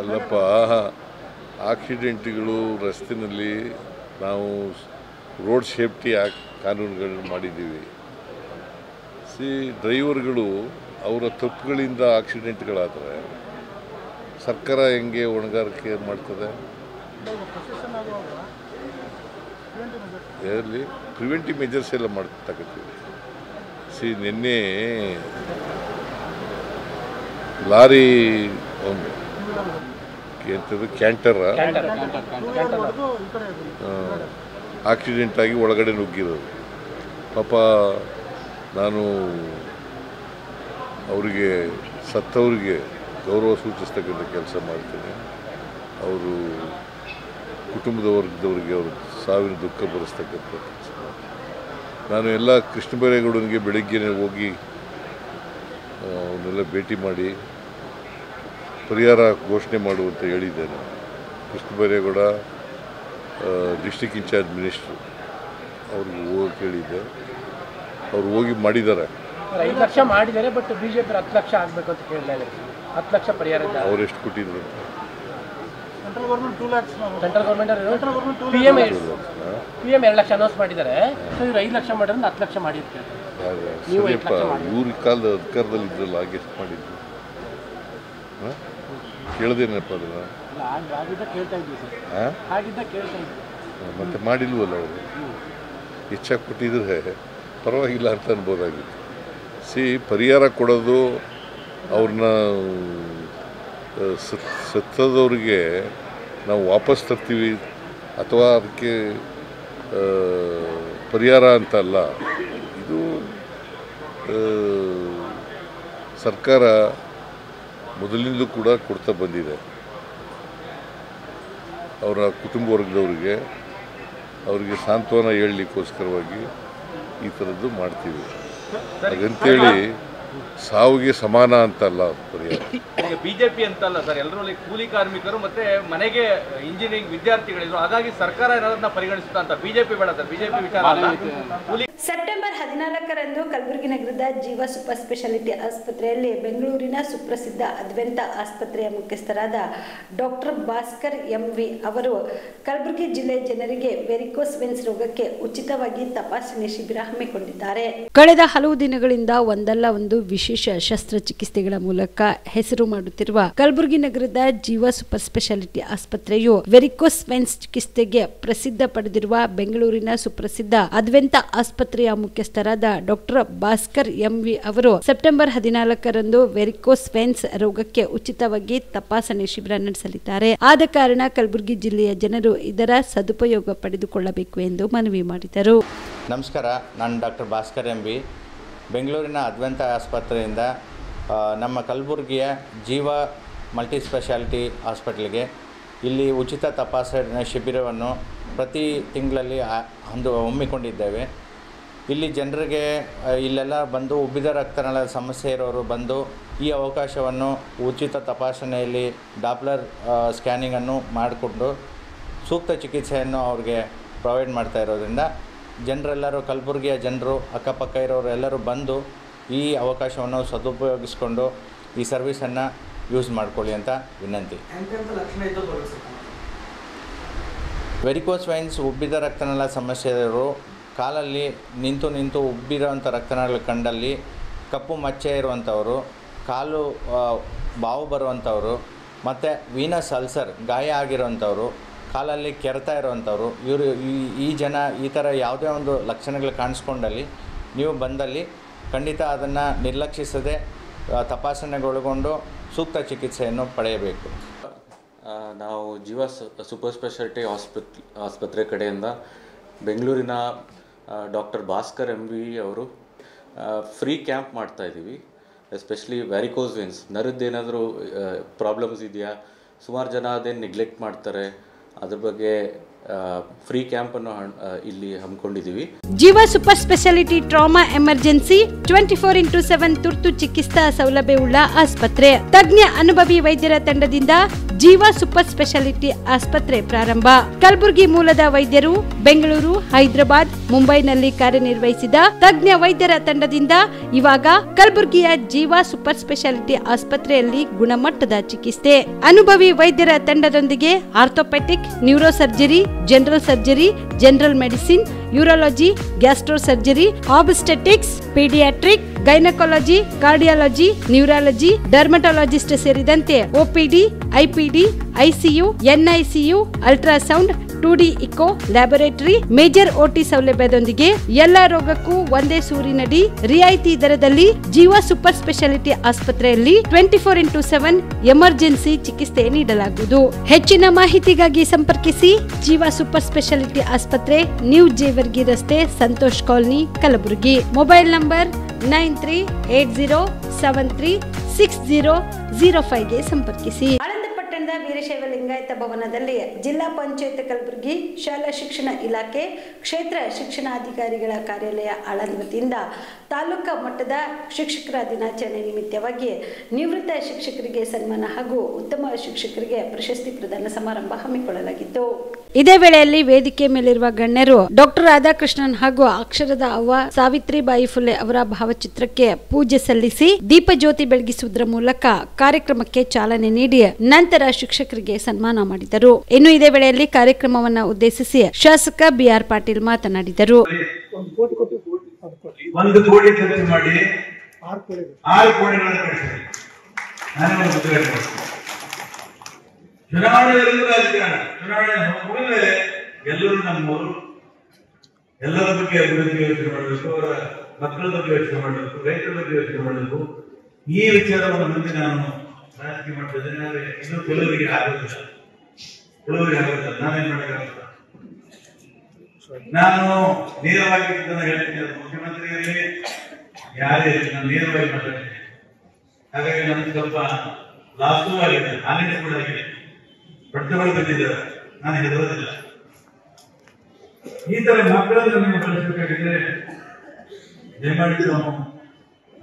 ಅಲ್ಲಪ್ಪ, ಆಕ್ಸಿಡೆಂಟ್ಗಳು ರಸ್ತೆಯಲ್ಲಿ ನಾವು ರೋಡ್ ಸೇಫ್ಟಿ ಕಾನೂನುಗಳನ್ನು ಮಾಡಿದ್ದೀವಿ. ಡ್ರೈವರ್ಗಳು ಅವರ ತಪ್ಪುಗಳಿಂದ ಆಕ್ಸಿಡೆಂಟ್ಗಳಾದರೆ ಸರ್ಕಾರ ಹೆಂಗೆ ಹೊಣೆಗಾರಿಕೆ ಮಾಡ್ತದೆ? ಅದರಲ್ಲಿ ಪ್ರಿವೆಂಟಿವ್ ಮೆಜರ್ಸ್ ಎಲ್ಲ ಮಾಡ್ತಕ್ಕಂಥದ್ದು. ನಿನ್ನೆ ಲಾರಿ ಕ್ಯಾಂಟರ್ ಆಕ್ಸಿಡೆಂಟ್ ಆಗಿ ಒಳಗಡೆ ನುಗ್ಗಿರೋದು. ಪಾಪ ನಾನು ಅವರಿಗೆ ಸತ್ತವರಿಗೆ ಗೌರವ ಸೂಚಿಸ್ತಕ್ಕಂಥ ಕೆಲಸ ಮಾಡ್ತೇನೆ. ಅವರು ಕುಟುಂಬದ ವರ್ಗದವರಿಗೆ ಅವರು ಸಾವಿನ ದುಃಖ ಭರಿಸ್ತಕ್ಕಂಥ ಕೆಲಸ. ನಾನು ಎಲ್ಲ ಕೃಷ್ಣ ಬೈರೇಗೌಡನಿಗೆ ಬೆಳಗ್ಗೆನೇ ಹೋಗಿ ಅವನ್ನೆಲ್ಲ ಭೇಟಿ ಮಾಡಿ ಪರಿಹಾರ ಘೋಷಣೆ ಮಾಡುವಂತ ಹೇಳಿದ್ದೇನೆ. Krishna Byregowda district incharge minister ಅವ್ರಿಗೆ ಹೋಗಿ ಕೇಳಿದ್ದೆ. ಅವ್ರು ಹೋಗಿ ಮಾಡಿದ್ದಾರೆ. 5 ಲಕ್ಷ ಮಾಡಿದ್ದಾರೆ, ಬಟ್ ಬಿಜೆಪಿ 10 ಲಕ್ಷ ಆಗಬೇಕು ಅಂತ ಕೇಳಿದ್ದಾರೆ. 10 ಲಕ್ಷ ಪರಿಹಾರ ಅವ್ರು ಎಷ್ಟು ಕೊಟ್ಟಿದ್ರು? Central government 2 lakh, central government PM 2 lakh announce ಮಾಡಿದ್ದಾರೆ. ಇವ್ರು 5 ಲಕ್ಷ ಮಾಡಿದ್ರೆ 10 ಲಕ್ಷ ಮಾಡಿರ್ತಾರೆ. ಸರಿಯಪ್ಪ, ಇವ್ರ ಕಾಲದ ಅಧಿಕಾರದಲ್ಲಿ ಇದ್ರಲ್ಲ, ಆಗ ಎಷ್ಟು ಮಾಡಿದ್ರು ಕೇಳ್ದೇನಪ್ಪ ಅದನ್ನ? ಕೇಳ್ತಾ ಇದ್ವಿ ಸರ್, ಹಾಗಿದ್ದ ಕೇಳ್ತಾ ಇದ್ವಿ. ಮತ್ತೆ ಮಾಡಿಲ್ವಲ್ಲ ಅವರು. ಹೆಚ್ಚಾಗಿ ಕೊಟ್ಟಿದ್ರೆ ಪರವಾಗಿಲ್ಲ ಅಂತ ಅನ್ಬೋದಾಗಿತ್ತು. ಪರಿಹಾರ ಕೊಡೋದು ಅವ್ರನ್ನ ಸತ್ತದವ್ರಿಗೆ ನಾವು ವಾಪಸ್ ತರ್ತೀವಿ ಅಥವಾ ಅದಕ್ಕೆ ಪರಿಹಾರ ಅಂತ ಅಲ್ಲ. ಇದು ಸರ್ಕಾರ ಮೊದಲಿಂದಲೂ ಕೂಡ ಕೊಡ್ತಾ ಬಂದಿದೆ. ಅವರ ಕುಟುಂಬ ವರ್ಗದವರಿಗೆ ಅವರಿಗೆ ಸಾಂತ್ವನ ಹೇಳಲಿಕ್ಕೋಸ್ಕರವಾಗಿ ಈ ಥರದ್ದು ಮಾಡ್ತೀವಿ. ಹಾಗಂತೇಳಿ ಸಾವಿಗೆ ಸಮಾನ ಅಂತಲ್ಲ ಪರಿಹಾರ. ಈಗ ಬಿಜೆಪಿ ಅಂತಲ್ಲ ಸರ್, ಎಲ್ಲರೂ ಕೂಲಿ ಕಾರ್ಮಿಕರು ಮತ್ತೆ ಮನೆಗೆ ಇಂಜಿನಿಯರಿಂಗ್ ವಿದ್ಯಾರ್ಥಿಗಳಿದ್ರು, ಹಾಗಾಗಿ ಸರ್ಕಾರ ಏನಾದ್ರನ್ನ ಪರಿಗಣಿಸುತ್ತಾ ಅಂತ. ಬಿಜೆಪಿ ಬೇಡ ಸರ್, ಬಿಜೆಪಿ ವಿಚಾರ ಅಲ್ಲ. ಸೆಪ್ಟೆಂಬರ್ 14ರಂದು ಕಲಬುರಗಿ ನಗರದ ಜೀವ ಸೂಪರ್ ಸ್ಪೆಷಾಲಿಟಿ ಆಸ್ಪತ್ರೆಯಲ್ಲಿ ಬೆಂಗಳೂರಿನ ಸುಪ್ರಸಿದ್ಧ ಅದ್ವೈತ ಆಸ್ಪತ್ರೆಯ ಮುಖ್ಯಸ್ಥರಾದ ಡಾಕ್ಟರ್ ಭಾಸ್ಕರ್ ಎಂವಿ ಅವರು ಕಲಬುರಗಿ ಜಿಲ್ಲೆಯ ಜನರಿಗೆ ವೆರಿಕೋಸ್ ವೆನ್ಸ್ ರೋಗಕ್ಕೆ ಉಚಿತವಾಗಿ ತಪಾಸಣೆ ಶಿಬಿರ ಹಮ್ಮಿಕೊಂಡಿದ್ದಾರೆ. ಕಳೆದ ಹಲವು ದಿನಗಳಿಂದ ಒಂದಲ್ಲ ಒಂದು ವಿಶೇಷ ಶಸ್ತ್ರಚಿಕಿತ್ಸೆಗಳ ಮೂಲಕ ಹೆಸರು ಮಾಡುತ್ತಿರುವ ಕಲಬುರಗಿ ನಗರದ ಜೀವ ಸೂಪರ್ ಸ್ಪೆಷಾಲಿಟಿ ಆಸ್ಪತ್ರೆಯು ವೆರಿಕೋಸ್ ವೆನ್ಸ್ ಚಿಕಿತ್ಸೆಗೆ ಪ್ರಸಿದ್ಧ ಪಡೆದಿರುವ ಬೆಂಗಳೂರಿನ ಸುಪ್ರಸಿದ್ಧ ಅದ್ವೈತ ಆಸ್ಪತ್ರೆಯ ಮುಖ್ಯಸ್ಥರಾದ ಡಾಕ್ಟರ್ ಭಾಸ್ಕರ್ ಎಂವಿ ಅವರು ಸೆಪ್ಟೆಂಬರ್ 14ರಂದು ವೆರಿಕೋಸ್ ವೆನ್ಸ್ ರೋಗಕ್ಕೆ ಉಚಿತವಾಗಿ ತಪಾಸಣೆ ಶಿಬಿರ ನಡೆಸಲಿದ್ದಾರೆ. ಆದ ಕಾರಣ ಕಲಬುರಗಿ ಜಿಲ್ಲೆಯ ಜನರು ಇದರ ಸದುಪಯೋಗ ಪಡೆದುಕೊಳ್ಳಬೇಕು ಎಂದು ಮನವಿ ಮಾಡಿದರು. ನಮಸ್ಕಾರ, ನಾನು ಡಾಕ್ಟರ್ ಭಾಸ್ಕರ್ ಎಂವಿ, ಬೆಂಗಳೂರಿನ ಅದ್ವೈತ ಆಸ್ಪತ್ರೆಯಿಂದ ನಮ್ಮ ಕಲಬುರಗಿಯ ಜೀವ ಮಲ್ಟಿ ಸ್ಪೆಷಾಲಿಟಿ ಹಾಸ್ಪಿಟಲ್ಗೆ ಇಲ್ಲಿ ಉಚಿತ ತಪಾಸಣೆ ಶಿಬಿರವನ್ನು ಪ್ರತಿ ತಿಂಗಳಲ್ಲಿ ಹಮ್ಮಿಕೊಂಡಿದ್ದೇವೆ. ಇಲ್ಲಿ ಜನರಿಗೆ ಇಲ್ಲೆಲ್ಲ ಬಂದು ಉಬ್ಬಿದ ರಕ್ತನಾಳದ ಸಮಸ್ಯೆ ಇರೋರು ಬಂದು ಈ ಅವಕಾಶವನ್ನು ಉಚಿತ ತಪಾಸಣೆಯಲ್ಲಿ ಡಾಪ್ಲರ್ ಸ್ಕ್ಯಾನಿಂಗನ್ನು ಮಾಡಿಕೊಂಡು ಸೂಕ್ತ ಚಿಕಿತ್ಸೆಯನ್ನು ಅವ್ರಿಗೆ ಪ್ರೊವೈಡ್ ಮಾಡ್ತಾ ಇರೋದ್ರಿಂದ ಜನರೆಲ್ಲರೂ, ಕಲಬುರಗಿಯ ಜನರು, ಅಕ್ಕಪಕ್ಕ ಇರೋರು ಎಲ್ಲರೂ ಬಂದು ಈ ಅವಕಾಶವನ್ನು ಸದುಪಯೋಗಿಸ್ಕೊಂಡು ಈ ಸರ್ವಿಸನ್ನು ಯೂಸ್ ಮಾಡ್ಕೊಳ್ಳಿ ಅಂತ ವಿನಂತಿ. ವೆರಿಕೋಸ್ ವೈನ್ಸ್ ಉಬ್ಬಿದ ರಕ್ತನಾಳ ಸಮಸ್ಯೆ ಇರೋರು, ಕಾಲಲ್ಲಿ ನಿಂತು ಉಬ್ಬಿರೋವಂಥ ರಕ್ತನಾಳ ಕಂಡಲ್ಲಿ ಕಪ್ಪು ಮಚ್ಚೆ ಇರುವಂಥವರು, ಕಾಲು ಬಾವು ಬರುವಂಥವರು, ಮತ್ತು ವೀನಸ್ ಅಲ್ಸರ್ ಗಾಯ ಆಗಿರೋವಂಥವ್ರು, ಕಾಲಲ್ಲಿ ಕೆರೆತ ಇರುವಂಥವ್ರು, ಇವರು ಈ ಜನ ಈ ಥರ ಯಾವುದೇ ಒಂದು ಲಕ್ಷಣಗಳು ಕಾಣಿಸ್ಕೊಂಡಲ್ಲಿ ನೀವು ಬಂದಲ್ಲಿ ಖಂಡಿತ ಅದನ್ನು ನಿರ್ಲಕ್ಷಿಸದೆ ತಪಾಸಣೆಗೊಳಗೊಂಡು ಸೂಕ್ತ ಚಿಕಿತ್ಸೆಯನ್ನು ಪಡೆಯಬೇಕು. ನಾವು ಜೀವ ಸೂಪರ್ ಸ್ಪೆಷಾಲಿಟಿ ಆಸ್ಪತ್ರೆ ಕಡೆಯಿಂದ ಬೆಂಗಳೂರಿನ ಡಾಕ್ಟರ್ ಭಾಸ್ಕರ್ ಎಂವಿ ಅವರು ಫ್ರೀ ಕ್ಯಾಂಪ್ ಮಾಡ್ತಾಯಿದ್ದೀವಿ. ಎಸ್ಪೆಷಲಿ ವ್ಯಾರಿಕೋಸ್ ವೇನ್ಸ್ ನರದ್ದೇನಾದರೂ ಪ್ರಾಬ್ಲಮ್ಸ್ ಇದೆಯಾ, ಸುಮಾರು ಜನ ಅದೇನು ನೆಗ್ಲೆಕ್ಟ್ ಮಾಡ್ತಾರೆ, ಅದ್ರ ಬಗ್ಗೆ ಫ್ರೀ ಕ್ಯಾಂಪನ್ನು ಇಲ್ಲಿ ಹಮ್ಮಿಕೊಂಡಿದ್ದೀವಿ. ಜೀವ super speciality trauma emergency 24x7 ತುರ್ತು ಚಿಕಿತ್ಸಾ ಸೌಲಭ್ಯವುಳ್ಳ ಆಸ್ಪತ್ರೆ. ತಜ್ಞ ಅನುಭವಿ ವೈದ್ಯರ ತಂಡದಿಂದ ಜೀವ ಸೂಪರ್ ಸ್ಪೆಷಾಲಿಟಿ ಆಸ್ಪತ್ರೆ ಪ್ರಾರಂಭ. ಕಲಬುರಗಿ ಮೂಲದ ವೈದ್ಯರು ಬೆಂಗಳೂರು, ಹೈದರಾಬಾದ್, ಮುಂಬೈನಲ್ಲಿ ಕಾರ್ಯನಿರ್ವಹಿಸಿದ ತಜ್ಞ ವೈದ್ಯರ ತಂಡದಿಂದ ಇವಾಗ ಕಲಬುರಗಿಯ ಜೀವ ಸೂಪರ್ ಸ್ಪೆಷಾಲಿಟಿ ಆಸ್ಪತ್ರೆಯಲ್ಲಿ ಗುಣಮಟ್ಟದ ಚಿಕಿತ್ಸೆ. ಅನುಭವಿ ವೈದ್ಯರ ತಂಡದೊಂದಿಗೆ orthopaedic, neuro surgery, general surgery, general medicine, urology, gastro surgery, obstetrics, paediatric, gynaecology, cardiology, neurology, dermatologist ಸೇರಿದಂತೆ OPD, IPD, ICU, NICU, ultrasound, 2D echo, laboratory, major OT ಸೌಲಭ್ಯದೊಂದಿಗೆ ಎಲ್ಲ ರೋಗಕ್ಕೂ ಒಂದೇ ಸೂರಿನಡಿ ರಿಯಾಯಿತಿ ದರದಲ್ಲಿ ಜೀವ ಸೂಪರ್ ಸ್ಪೆಷಾಲಿಟಿ ಆಸ್ಪತ್ರೆಯಲ್ಲಿ 24x7 ಎಮರ್ಜೆನ್ಸಿ ಚಿಕಿತ್ಸೆ ನೀಡಲಾಗುವುದು. ಹೆಚ್ಚಿನ ಮಾಹಿತಿಗಾಗಿ ಸಂಪರ್ಕಿಸಿ ಜೀವ ಸೂಪರ್ ಸ್ಪೆಷಾಲಿಟಿ ಆಸ್ಪತ್ರೆ, ನ್ಯೂ ಜೇವರ್ಗಿ ರಸ್ತೆ, Santosh colony, Kalaburagi. Mobile number 9380736005ಗೆ ಸಂಪರ್ಕಿಸಿ. ಪಟ್ಟಣದ ವೀರಶೈವ ಲಿಂಗಾಯತ ಭವನದಲ್ಲಿ ಜಿಲ್ಲಾ ಪಂಚಾಯತ್ ಕಲಬುರಗಿ, ಶಾಲಾ ಶಿಕ್ಷಣ ಇಲಾಖೆ, ಕ್ಷೇತ್ರ ಶಿಕ್ಷಣಾಧಿಕಾರಿಗಳ ಕಾರ್ಯಾಲಯ ಆಳಂದ್ ವತಿಯಿಂದ ತಾಲೂಕಾ ಮಟ್ಟದ ಶಿಕ್ಷಕರ ದಿನಾಚರಣೆ ನಿಮಿತ್ತವಾಗಿ ನಿವೃತ್ತ ಶಿಕ್ಷಕರಿಗೆ ಸನ್ಮಾನ ಹಾಗೂ ಉತ್ತಮ ಶಿಕ್ಷಕರಿಗೆ ಪ್ರಶಸ್ತಿ ಪ್ರದಾನ ಸಮಾರಂಭ ಹಮ್ಮಿಕೊಳ್ಳಲಾಗಿತ್ತು. ಇದೇ ವೇಳೆಯಲ್ಲಿ ವೇದಿಕೆ ಮೇಲಿರುವ ಗಣ್ಯರು ಡಾಕ್ಟರ್ ರಾಧಾಕೃಷ್ಣನ್ ಹಾಗೂ ಅಕ್ಷರದ ಅವ್ವ ಸಾವಿತ್ರಿಬಾಯಿ ಫುಲೆ ಅವರ ಭಾವಚಿತ್ರಕ್ಕೆ ಪೂಜೆ ಸಲ್ಲಿಸಿ ದೀಪ ಜ್ಯೋತಿ ಬೆಳಗಿಸುವುದರ ಮೂಲಕ ಕಾರ್ಯಕ್ರಮಕ್ಕೆ ಚಾಲನೆ ನೀಡಿ ನಂತರ ಶಿಕ್ಷಕರಿಗೆ ಸನ್ಮಾನ ಮಾಡಿದರು. ಇನ್ನು ಇದೇ ವೇಳೆಯಲ್ಲಿ ಕಾರ್ಯಕ್ರಮವನ್ನು ಉದ್ದೇಶಿಸಿ ಶಾಸಕ ಬಿಆರ್ ಪಾಟೀಲ್ ಮಾತನಾಡಿದರು. 1 ಕೋಟಿ ಖರ್ಚು ಮಾಡಿ 6 ಕೋಟಿಗಳನ್ನು ಕಳಿಸಿದೆ. ಚುನಾವಣೆ ಮುಗಿದ್ಮೇಲೆ ಎಲ್ಲರೂ ನಮ್ಮವರು, ಎಲ್ಲರ ಬಗ್ಗೆ ಅಭಿವೃದ್ಧಿ ಯೋಚನೆ ಮಾಡಬೇಕು, ಅವರ ಮಕ್ಕಳ ಬಗ್ಗೆ ಯೋಚನೆ ಮಾಡಬೇಕು, ರೈತರ ಬಗ್ಗೆ ಯೋಚನೆ ಮಾಡಬೇಕು. ಈ ವಿಚಾರವನ್ನು ಮುಂದೆ ನಾನು ರಾಜಕೀಯ ಮಾಡ್ತಿದ್ದೇನೆ. ಆದರೆ ಇನ್ನು ಕೆಲವರಿಗೆ ಆಗೋದಿಲ್ಲ, ನಾವೇನ್ ಮಾಡಕ್ಕಾಗಲ್ಲ. ನಾನು ನೇರವಾಗಿ ಹೇಳ್ತೀನಿ, ಮುಖ್ಯಮಂತ್ರಿಗಳಿಗೆ ಯಾರೇ ನಾನು ನೇರವಾಗಿ ಮಾತಾಡ್ತೇನೆ. ಹಾಗಾಗಿ ನನಗೆ ಸ್ವಲ್ಪ ಲಾಸೂ ಆಗಿದೆ, ಹಾನಿ ಕೂಡ ಆಗಿದೆ, ಬಡ್ತಗಳು ಬಂದಿದ್ದಾರೆ. ನಾನು ಹೆದರೋದಿಲ್ಲ. ಈ ತರ ಮಕ್ಕಳನ್ನು ನೀವು ಕಳಿಸಬೇಕಾಗಿದ್ರೆ ದಯಮಾಡಿ ನಾವು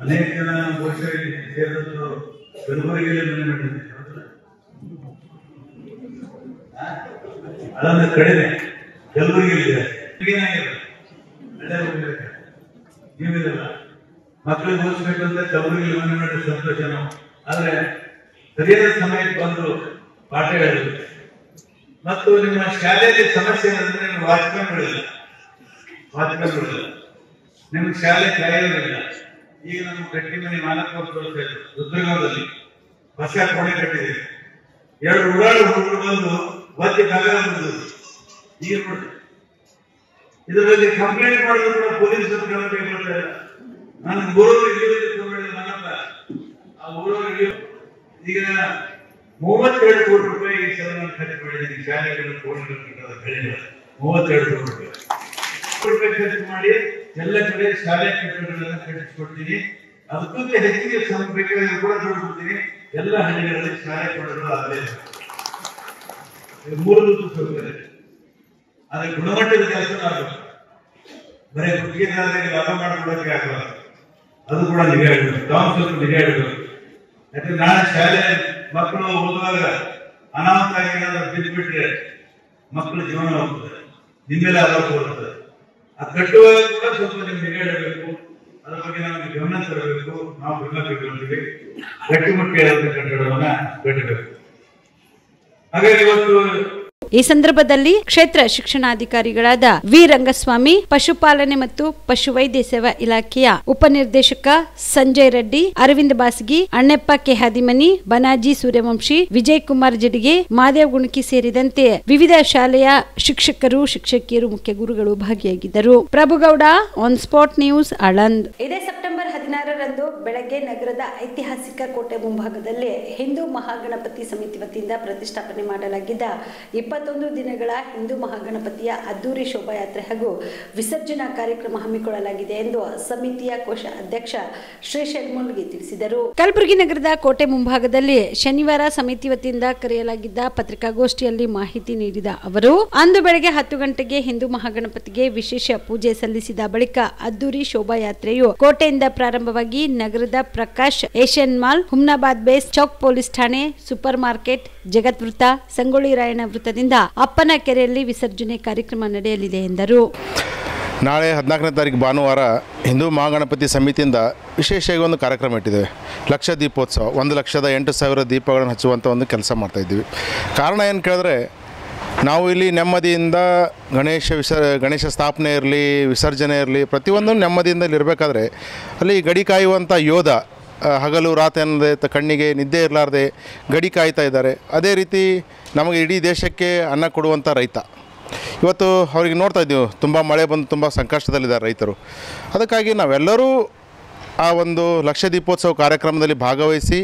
ಅನೇಕ ಜನ ಬಹುಶಃ ಸೇರಿದಂತರು ಕಲಬುರಗಿಯಲ್ಲಿ ಮನೆ ಮಾಡಿದ್ದಾರೆ. ಅದನ್ನು ಕಡಿಮೆ ಕಲಬುರಗಿಯಲ್ಲಿ ನೀವಿರಲ್ಲ. ಮಕ್ಕಳಿಗೆ ಓದಿಸ್ಬೇಕಂದ್ರೆ ಕಲಬುರಗಿಯಲ್ಲಿ ಮನೆ ಮಾಡಿದ ಸಂತೋಷ ನಾವು. ಆದ್ರೆ ಸರಿಯಾದ ಸಮಯಕ್ಕೆ ಬಂದು ಪಾಠ ಹೇಳಬೇಕು. ಮತ್ತು ನಿಮ್ಮ ಶಾಲೆಯಲ್ಲಿ ಸಮಸ್ಯೆ ಏನಂದ್ರೆ ನೀವು ವಾಚ್ಮ್ಯಾನ್ಗಳಿಲ್ಲ, ನಿಮ್ಗೆ ಶಾಲೆ ಕಾಯೋದಿಲ್ಲ. ಈಗ ನಮ್ಮ ಗಟ್ಟಿ ಮನೆ 4 ವರ್ಷ ರುದ್ರಗಾಂವದಲ್ಲಿ ಹೊಸ ಕೋಣೆ ಕಟ್ಟಿದೆ. 2 ಉಡಾಳು ಹುಡುಗರು ಬಂದು ಒತ್ತಿ ಕಾಗದ ಬಂದದ್ದು. ಈಗ ನೋಡಿ ಇದರಲ್ಲಿ ಕಂಪ್ಲೇಂಟ್ ಮಾಡಿದ್ರು ಕೂಡ ಪೊಲೀಸರು ಕೇಳ್ತಾರೆ. ನಾನು ಊರವರು ನನ್ನಪ್ಪ ಆ ಊರವರಿಗೆ ಈಗ 32 ಕೋಟಿ ರೂಪಾಯಿ ಈ ಸಲ ನಾನು ಖರ್ಚು ಮಾಡಿದ್ದೀನಿ. ಶಾಲೆಗಳ ಕೋಣೆಗಳು ಕಟ್ಟೋದ ಬೆಳೆಗಳ 32 ಕೋಟಿ ರೂಪಾಯಿ ಖರ್ಚು ಮಾಡಿ ಎಲ್ಲ ಕಡೆ ಶಾಲೆ ಕಟ್ಟಡಗಳನ್ನು ಕಟ್ಟಿಸ್ಕೊಡ್ತೀನಿ. ಅದಕ್ಕಿಂತ ಹೆಚ್ಚಿಗೆ ಬೇಕಾಗಿ ಕೂಡ ದುಡ್ಡು ಕೊಡ್ತೀನಿ. ಎಲ್ಲ ಹಳ್ಳಿಗಳಲ್ಲಿ ಶಾಲೆ ಕಟ್ಟಡಗಳು ಆಗಲೇ 3 ಹೋಗ್ತಾರೆ. ಆದ್ರೆ ಗುಣಮಟ್ಟದ ಕೆಲಸ ಆಗಬೇಕು. ಬರೀ ಗುತ್ತಿಗೆದಾರರಿಗೆ ಲಾಭ ಮಾಡಿಕೊಡೋಕೆ ಆಗಲ್ಲ. ಅದು ಕೂಡ ನಿಗಾ ಇಡಬೇಕು. ತಾವು ಸ್ವಲ್ಪ ನಿಗಾ ಇಡಬೇಕು. ಯಾಕಂದ್ರೆ ನಾಳೆ ಶಾಲೆ ಮಕ್ಕಳು ಓದುವಾಗ ಅನಾಹುತ ಆಗಿ ಏನಾದ್ರು ಬಿದ್ದುಬಿಟ್ರೆ ಮಕ್ಕಳ ಜೀವನ ಹೋಗ್ತದೆ, ನಿಮ್ಮೆಲ್ಲ ಆರೋಪ ಬರ್ತದೆ. ಅದು ಕಟ್ಟುವಾಗ ಕೂಡ ಸ್ವಲ್ಪ ನೀವು ನಿಗಾ ಇಡಬೇಕು. ಅದ್ರ ಬಗ್ಗೆ ನಮಗೆ ಗಮನ ತರಬೇಕು. ನಾವು ಗಮನ ತಗೊಳ್ತೀವಿ. ಗಟ್ಟಿಮುಟ್ಟಿಯಾದ ಕಟ್ಟಡವನ್ನ ಕಟ್ಟಬೇಕು. ಹಾಗಾಗಿ ಇವತ್ತು ಈ ಸಂದರ್ಭದಲ್ಲಿ ಕ್ಷೇತ್ರ ಶಿಕ್ಷಣಾಧಿಕಾರಿಗಳಾದ ವಿ ರಂಗಸ್ವಾಮಿ, ಪಶುಪಾಲನೆ ಮತ್ತು ಪಶುವೈದ್ಯ ಸೇವಾ ಇಲಾಖೆಯ ಉಪನಿರ್ದೇಶಕ ಸಂಜಯ್ ರೆಡ್ಡಿ, ಅರವಿಂದ್ ಬಾಸಗಿ, ಅಣ್ಣಪ್ಪ ಕೆ ಹಾದಿಮನಿ, ಬನಾಜಿ ಸೂರ್ಯವಂಶಿ, ವಿಜಯ್ ಕುಮಾರ್ ಜಡಿಗೆ, ಮಾದೇವ್ ಗುಣಕಿ ಸೇರಿದಂತೆ ವಿವಿಧ ಶಾಲೆಯ ಶಿಕ್ಷಕರು, ಶಿಕ್ಷಕಿಯರು, ಮುಖ್ಯ ಗುರುಗಳು ಭಾಗಿಯಾಗಿದ್ದರು. Prabhugouda, on spot news, Aland. ಇದೇ ಸೆಪ್ಟೆಂಬರ್ 16ರಂದು ಬೆಳಗ್ಗೆ ನಗರದ ಐತಿಹಾಸಿಕ ಕೋಟೆ ಮುಂಭಾಗದಲ್ಲಿ ಹಿಂದೂ ಮಹಾಗಣಪತಿ ಸಮಿತಿ ವತಿಯಿಂದ ಪ್ರತಿಷ್ಠಾಪನೆ ಮಾಡಲಾಗಿದ್ದ 21 ದಿನಗಳ ಹಿಂದೂ ಮಹಾಗಣಪತಿಯ ಅದ್ದೂರಿ ಶೋಭಾಯಾತ್ರೆ ಹಾಗೂ ವಿಸರ್ಜನಾ ಕಾರ್ಯಕ್ರಮ ಹಮ್ಮಿಕೊಳ್ಳಲಾಗಿದೆ ಎಂದು ಸಮಿತಿಯ ಕೋಶ ಅಧ್ಯಕ್ಷ ಶ್ರೀ ಶೆಲ್ಮುಲ್ಗಿ ತಿಳಿಸಿದರು. ಕಲಬುರಗಿ ನಗರದ ಕೋಟೆ ಮುಂಭಾಗದಲ್ಲಿ ಶನಿವಾರ ಸಮಿತಿ ವತಿಯಿಂದ ಕರೆಯಲಾಗಿದ್ದ ಪತ್ರಿಕಾಗೋಷ್ಠಿಯಲ್ಲಿ ಮಾಹಿತಿ ನೀಡಿದ ಅವರು, ಅಂದು ಬೆಳಗ್ಗೆ 10 ಗಂಟೆಗೆ ಹಿಂದೂ ಮಹಾಗಣಪತಿಗೆ ವಿಶೇಷ ಪೂಜೆ ಸಲ್ಲಿಸಿದ ಬಳಿಕ ಅದ್ದೂರಿ ಶೋಭಾಯಾತ್ರೆಯು ಕೋಟೆಯಿಂದ ಪ್ರಾರಂಭವಾಗಿ ನಗರದ Prakash Asian mall, Humnabad base, Chowk police ಠಾಣೆ, ಸೂಪರ್ ಮಾರ್ಕೆಟ್, ಜಗತ್ ವೃತ್ತ, ಸಂಗೊಳ್ಳಿ ರಾಯಣ್ಣ ವೃತ್ತದಿಂದ ಅಪ್ಪನ ಕೆರೆಯಲ್ಲಿ ವಿಸರ್ಜನೆ ಕಾರ್ಯಕ್ರಮ ನಡೆಯಲಿದೆ ಎಂದರು. ನಾಳೆ 14ನೇ ತಾರೀಕು ಭಾನುವಾರ ಹಿಂದೂ ಮಹಾಗಣಪತಿ ಸಮಿತಿಯಿಂದ ವಿಶೇಷವಾಗಿ ಒಂದು ಕಾರ್ಯಕ್ರಮ ಇಟ್ಟಿದ್ದೇವೆ. ಲಕ್ಷ ದೀಪೋತ್ಸವ, 1,08,000 ದೀಪಗಳನ್ನು ಹಚ್ಚುವಂಥ ಒಂದು ಕೆಲಸ ಮಾಡ್ತಾಯಿದ್ದೀವಿ. ಕಾರಣ ಏನು ಕೇಳಿದ್ರೆ, ನಾವು ಇಲ್ಲಿ ನೆಮ್ಮದಿಯಿಂದ ಗಣೇಶ ಸ್ಥಾಪನೆ ಇರಲಿ, ವಿಸರ್ಜನೆ ಇರಲಿ, ಪ್ರತಿಯೊಂದು ನೆಮ್ಮದಿಯಿಂದ ಇರಬೇಕಾದ್ರೆ ಅಲ್ಲಿ ಗಡಿ ಕಾಯುವಂಥ ಯೋಧ ಹಗಲು ರಾತ್ರಿ ಅನ್ನೋದೇ ಕಣ್ಣಿಗೆ ನಿದ್ದೆ ಇರಲಾರ್ದೆ ಗಡಿ ಕಾಯ್ತಾ ಇದ್ದಾರೆ. ಅದೇ ರೀತಿ ನಮಗೆ ಇಡೀ ದೇಶಕ್ಕೆ ಅನ್ನ ಕೊಡುವಂಥ ರೈತ ಇವತ್ತು ಅವ್ರಿಗೆ ನೋಡ್ತಾ ಇದ್ದೀವಿ, ತುಂಬ ಮಳೆ ಬಂದು ತುಂಬ ಸಂಕಷ್ಟದಲ್ಲಿದ್ದಾರೆ ರೈತರು. ಅದಕ್ಕಾಗಿ ನಾವೆಲ್ಲರೂ ಆ ಒಂದು ಲಕ್ಷ ದೀಪೋತ್ಸವ ಕಾರ್ಯಕ್ರಮದಲ್ಲಿ ಭಾಗವಹಿಸಿ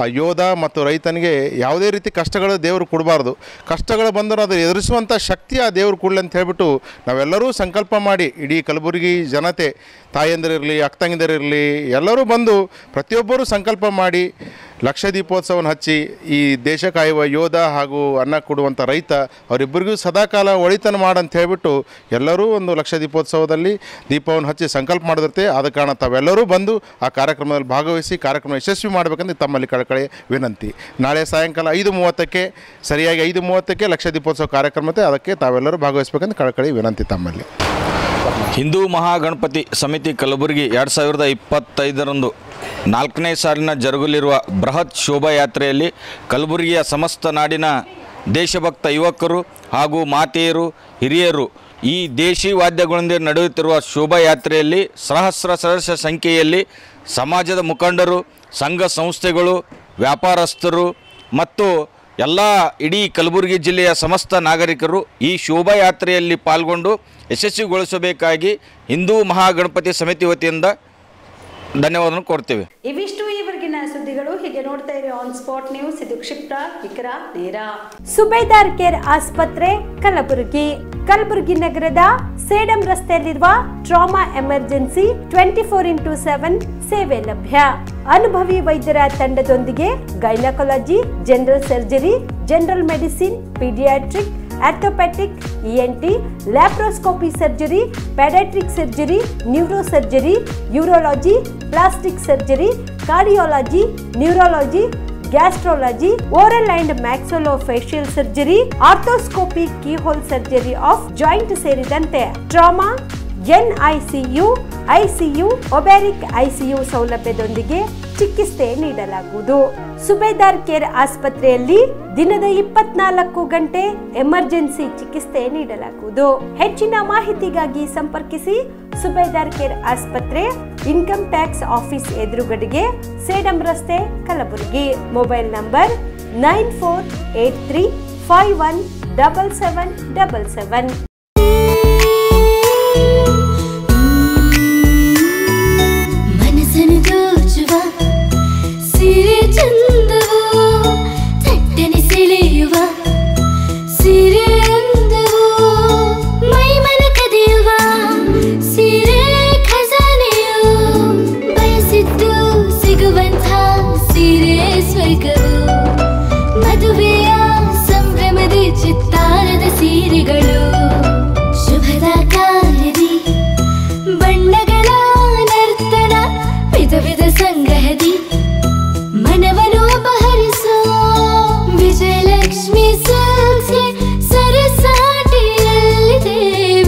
ಆ ಯೋಧ ಮತ್ತು ರೈತನಿಗೆ ಯಾವುದೇ ರೀತಿ ಕಷ್ಟಗಳು ದೇವರು ಕೊಡಬಾರ್ದು, ಕಷ್ಟಗಳು ಬಂದರೂ ಅದು ಎದುರಿಸುವಂಥ ಶಕ್ತಿ ಆ ದೇವರು ಕೊಡಲಿ ಅಂತ ಹೇಳಿಬಿಟ್ಟು ನಾವೆಲ್ಲರೂ ಸಂಕಲ್ಪ ಮಾಡಿ, ಇಡೀ ಕಲಬುರಗಿ ಜನತೆ, ತಾಯಂದಿರಿರಲಿ, ಅಕ್ಕತಂಗಿದರಿರಲಿ, ಎಲ್ಲರೂ ಬಂದು ಪ್ರತಿಯೊಬ್ಬರೂ ಸಂಕಲ್ಪ ಮಾಡಿ ಲಕ್ಷ ದೀಪೋತ್ಸವವನ್ನು ಹಚ್ಚಿ ಈ ದೇಶ ಕಾಯುವ ಯೋಧ ಹಾಗೂ ಅನ್ನ ಕೊಡುವಂಥ ರೈತ ಅವರಿಬ್ಬರಿಗೂ ಸದಾಕಾಲ ಒಳಿತನ ಮಾಡಂತ ಹೇಳಿಬಿಟ್ಟು ಎಲ್ಲರೂ ಒಂದು ಲಕ್ಷ ದೀಪೋತ್ಸವದಲ್ಲಿ ದೀಪವನ್ನು ಹಚ್ಚಿ ಸಂಕಲ್ಪ ಮಾಡಿದಿರುತ್ತೆ. ಆದ ಕಾರಣ ತಾವೆಲ್ಲರೂ ಬಂದು ಆ ಕಾರ್ಯಕ್ರಮದಲ್ಲಿ ಭಾಗವಹಿಸಿ ಕಾರ್ಯಕ್ರಮ ಯಶಸ್ವಿ ಮಾಡಬೇಕಂತ ತಮ್ಮಲ್ಲಿ ಕಳಕಳಿ ವಿನಂತಿ. ನಾಳೆ ಸಾಯಂಕಾಲ 5:30ಕ್ಕೆ ಸರಿಯಾಗಿ 5:30ಕ್ಕೆ ಲಕ್ಷ ದೀಪೋತ್ಸವ ಕಾರ್ಯಕ್ರಮತೆ, ಅದಕ್ಕೆ ತಾವೆಲ್ಲರೂ ಭಾಗವಹಿಸಬೇಕಂತ ಕಳಕಳಿ ವಿನಂತಿ ತಮ್ಮಲ್ಲಿ. ಹಿಂದೂ ಮಹಾಗಣಪತಿ ಸಮಿತಿ ಕಲಬುರಗಿ 2025ರಂದು 4ನೇ ಸಾಲಿನ ಜರುಗಲಿರುವ ಬೃಹತ್ ಶೋಭಾಯಾತ್ರೆಯಲ್ಲಿ ಕಲಬುರಗಿಯ ಸಮಸ್ತ ನಾಡಿನ ದೇಶಭಕ್ತ ಯುವಕರು ಹಾಗೂ ಮಾತೆಯರು, ಹಿರಿಯರು ಈ ದೇಶಿ ವಾದ್ಯಗಳೊಂದಿಗೆ ನಡೆಯುತ್ತಿರುವ ಶೋಭಾಯಾತ್ರೆಯಲ್ಲಿ ಸಹಸ್ರ ಸದಸ್ಯ ಸಂಖ್ಯೆಯಲ್ಲಿ ಸಮಾಜದ ಮುಖಂಡರು, ಸಂಘ ಸಂಸ್ಥೆಗಳು, ವ್ಯಾಪಾರಸ್ಥರು ಮತ್ತು ಎಲ್ಲ ಇಡೀ ಕಲಬುರಗಿ ಜಿಲ್ಲೆಯ ಸಮಸ್ತ ನಾಗರಿಕರು ಈ ಶೋಭಾಯಾತ್ರೆಯಲ್ಲಿ ಪಾಲ್ಗೊಂಡು ಯಶಸ್ವಿಗೊಳಿಸಬೇಕಾಗಿ ಹಿಂದೂ ಮಹಾಗಣಪತಿ ಸಮಿತಿ ವತಿಯಿಂದ ಧನ್ಯವಾದ ಕೋರ್ತೇವೆ. ಇವಿಷ್ಟು ಈವರೆಗಿನ ಸುದ್ದಿಗಳು. ಹೀಗೆ ನೋಡ್ತಾ ಇರಿ ಆನ್ ಸ್ಪಾಟ್ ನ್ಯೂಸ್. ಇದು ಕ್ಷಿಪ್ರ, ನಿಖರ, ನೇರ. ಸುಬೇದಾರ್ ಕೇರ್ ಆಸ್ಪತ್ರೆ ಕಲಬುರಗಿ. ಕಲಬುರಗಿ ನಗರದ ಸೇಡಂ ರಸ್ತೆಯಲ್ಲಿರುವ ಟ್ರಾಮಾ ಎಮರ್ಜೆನ್ಸಿ 24x7 ಸೇವೆ ಲಭ್ಯ. ಅನುಭವಿ ವೈದ್ಯರ ತಂಡದೊಂದಿಗೆ gynaecology, general surgery, general medicine, paediatric, orthopaedic, ENT, laparoscopy surgery, paediatric surgery, neuro surgery, urology, plastic surgery, cardiology, neurology, gastrology, oral and maxillofacial surgery, arthroscopy, keyhole surgery of joint ಸೇರಿದಂತೆ trauma, NICU, ICU, obstetric ICU ಸೌಲಭ್ಯದೊಂದಿಗೆ ಚಿಕಿತ್ಸೆ ನೀಡಲಾಗುವುದು. ಸುಬೇದಾರ್ care ಆಸ್ಪತ್ರೆಯಲ್ಲಿ ದಿನದ 24 ಗಂಟೆ emergency ಚಿಕಿತ್ಸೆ ನೀಡಲಾಗುವುದು. ಹೆಚ್ಚಿನ ಮಾಹಿತಿಗಾಗಿ ಸಂಪರ್ಕಿಸಿ ಸುಬೇದಾರ್ ಕೇರ್ ಆಸ್ಪತ್ರೆ, ಇನ್ಕಮ್ ಟ್ಯಾಕ್ಸ್ ಆಫೀಸ್ ಎದುರುಗಡೆಗೆ, ಸೇಡಂ ರಸ್ತೆ, ಕಲಬುರಗಿ. Mobile number 9483517777. ಮದುವೆಯ ಸಂಭ್ರಮದ ಚಿತ್ತಾರದ ಸೀರೆಗಳು, ಶುಭದ ಕಾರ್ಯದಿ ಬಣ್ಣಗಳ ನರ್ತನ, ವಿಧ ವಿಧ ಸಂಗ್ರಹದಿ ಮನವನ್ನು ಅಪಹರಿಸೋ ವಿಜಯಲಕ್ಷ್ಮಿ ಸಿಲ್ಕ್ಸ್ಗೆ ಸರಸಾಟಿಯಲ್ಲಿದೆ.